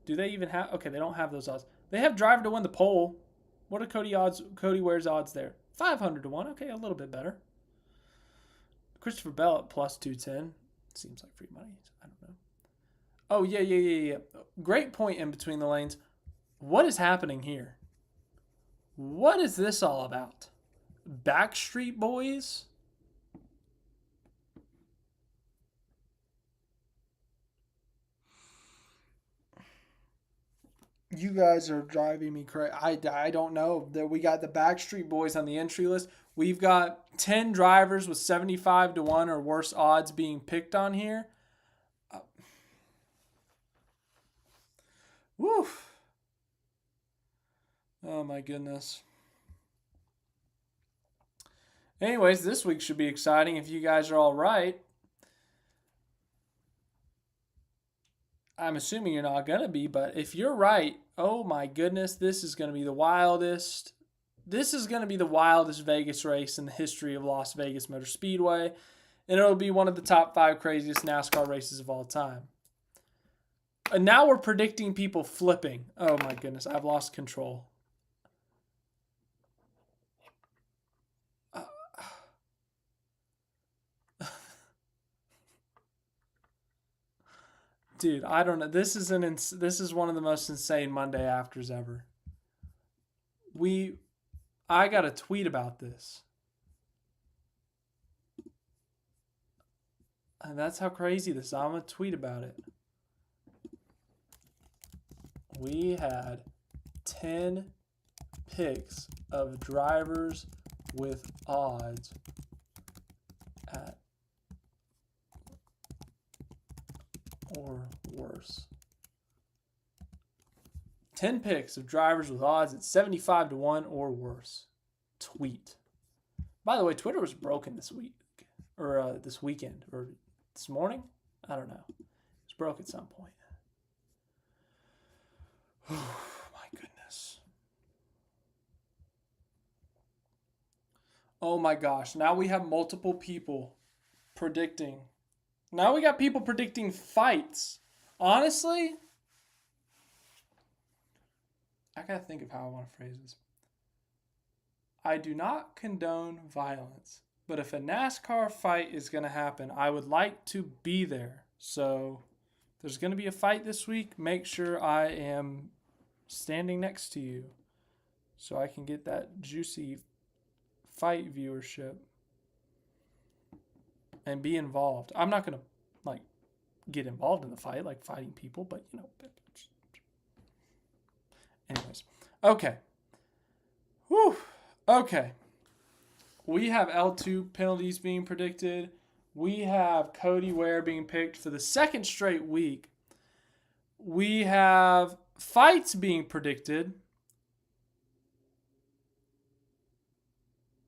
Do they even have... Okay, they don't have those odds. They have driver to win the pole. What are Cody Ware's odds there? 500-1. Okay, a little bit better. Christopher Bell at plus 210. Seems like free money. I don't know. Oh, yeah. Great point in between the lanes. What is happening here? What is this all about? Backstreet Boys? You guys are driving me crazy. I don't know. We got the Backstreet Boys on the entry list. We've got 10 drivers with 75 to 1 or worse odds being picked on here. Woof. Oh my goodness. Anyways, this week should be exciting if you guys are all right. I'm assuming you're not going to be, but if you're right, oh my goodness, this is going to be the wildest. This is going to be the wildest Vegas race in the history of Las Vegas Motor Speedway, and it'll be one of the top 5 craziest NASCAR races of all time. And now we're predicting people flipping. Oh my goodness, I've lost control. Dude, I don't know. This is one of the most insane Monday afters ever. I got a tweet about this. And that's how crazy this is. I'm going to tweet about it. We had 10 picks of drivers with odds at or worse. 10 picks of drivers with odds at 75 to 1 or worse. Tweet. By the way, Twitter was broken this week, or this weekend, or this morning. I don't know. It was broke at some point. Oh my goodness. Oh my gosh. Now we have multiple people predicting. Now we got people predicting fights. Honestly, I gotta think of how I want to phrase this. I do not condone violence, but if a NASCAR fight is going to happen, I would like to be there. So there's going to be a fight this week. Make sure I am standing next to you so I can get that juicy fight viewership and be involved. I'm not going to get involved in the fight, like fighting people, but anyways. Okay. Whew. Okay. We have L2 penalties being predicted. We have Cody Ware being picked for the second straight week. We have fights being predicted.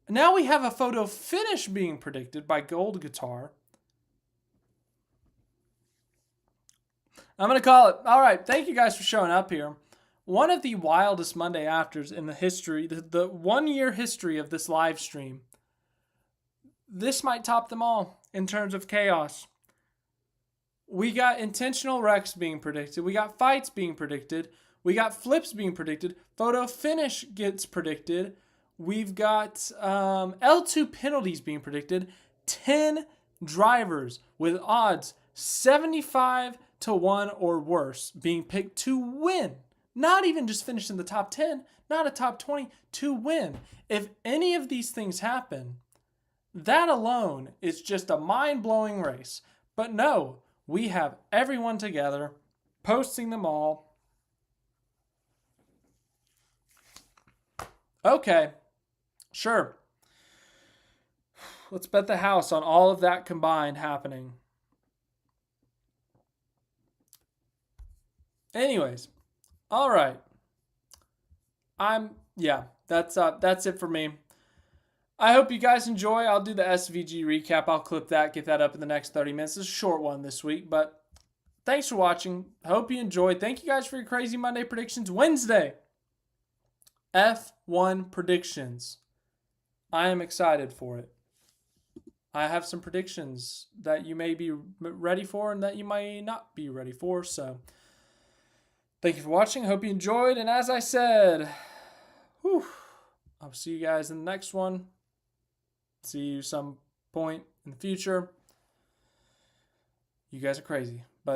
Now we have a photo finish being predicted by Gold Guitar. I'm going to call it. All right. Thank you guys for showing up here. One of the wildest Monday afters in the history, the 1 year history of this live stream. This might top them all in terms of chaos. We got intentional wrecks being predicted. We got fights being predicted. We got flips being predicted. Photo finish gets predicted. We've got L2 penalties being predicted. 10 drivers with odds 75 to 1 or worse being picked to win. Not even just finish in the top 10, not a top 20, to win. If any of these things happen, that alone is just a mind-blowing race. But no, we have everyone together, posting them all. Okay, sure. Let's bet the house on all of that combined happening. Anyways. All right. That's it for me. I hope you guys enjoy. I'll do the SVG recap. I'll clip that, get that up in the next 30 minutes. It's a short one this week, but thanks for watching. Hope you enjoyed. Thank you guys for your crazy Monday predictions. Wednesday, F1 predictions. I am excited for it. I have some predictions that you may be ready for and that you may not be ready for, so thank you for watching. Hope you enjoyed. And as I said, I'll see you guys in the next one. See you some point in the future. You guys are crazy.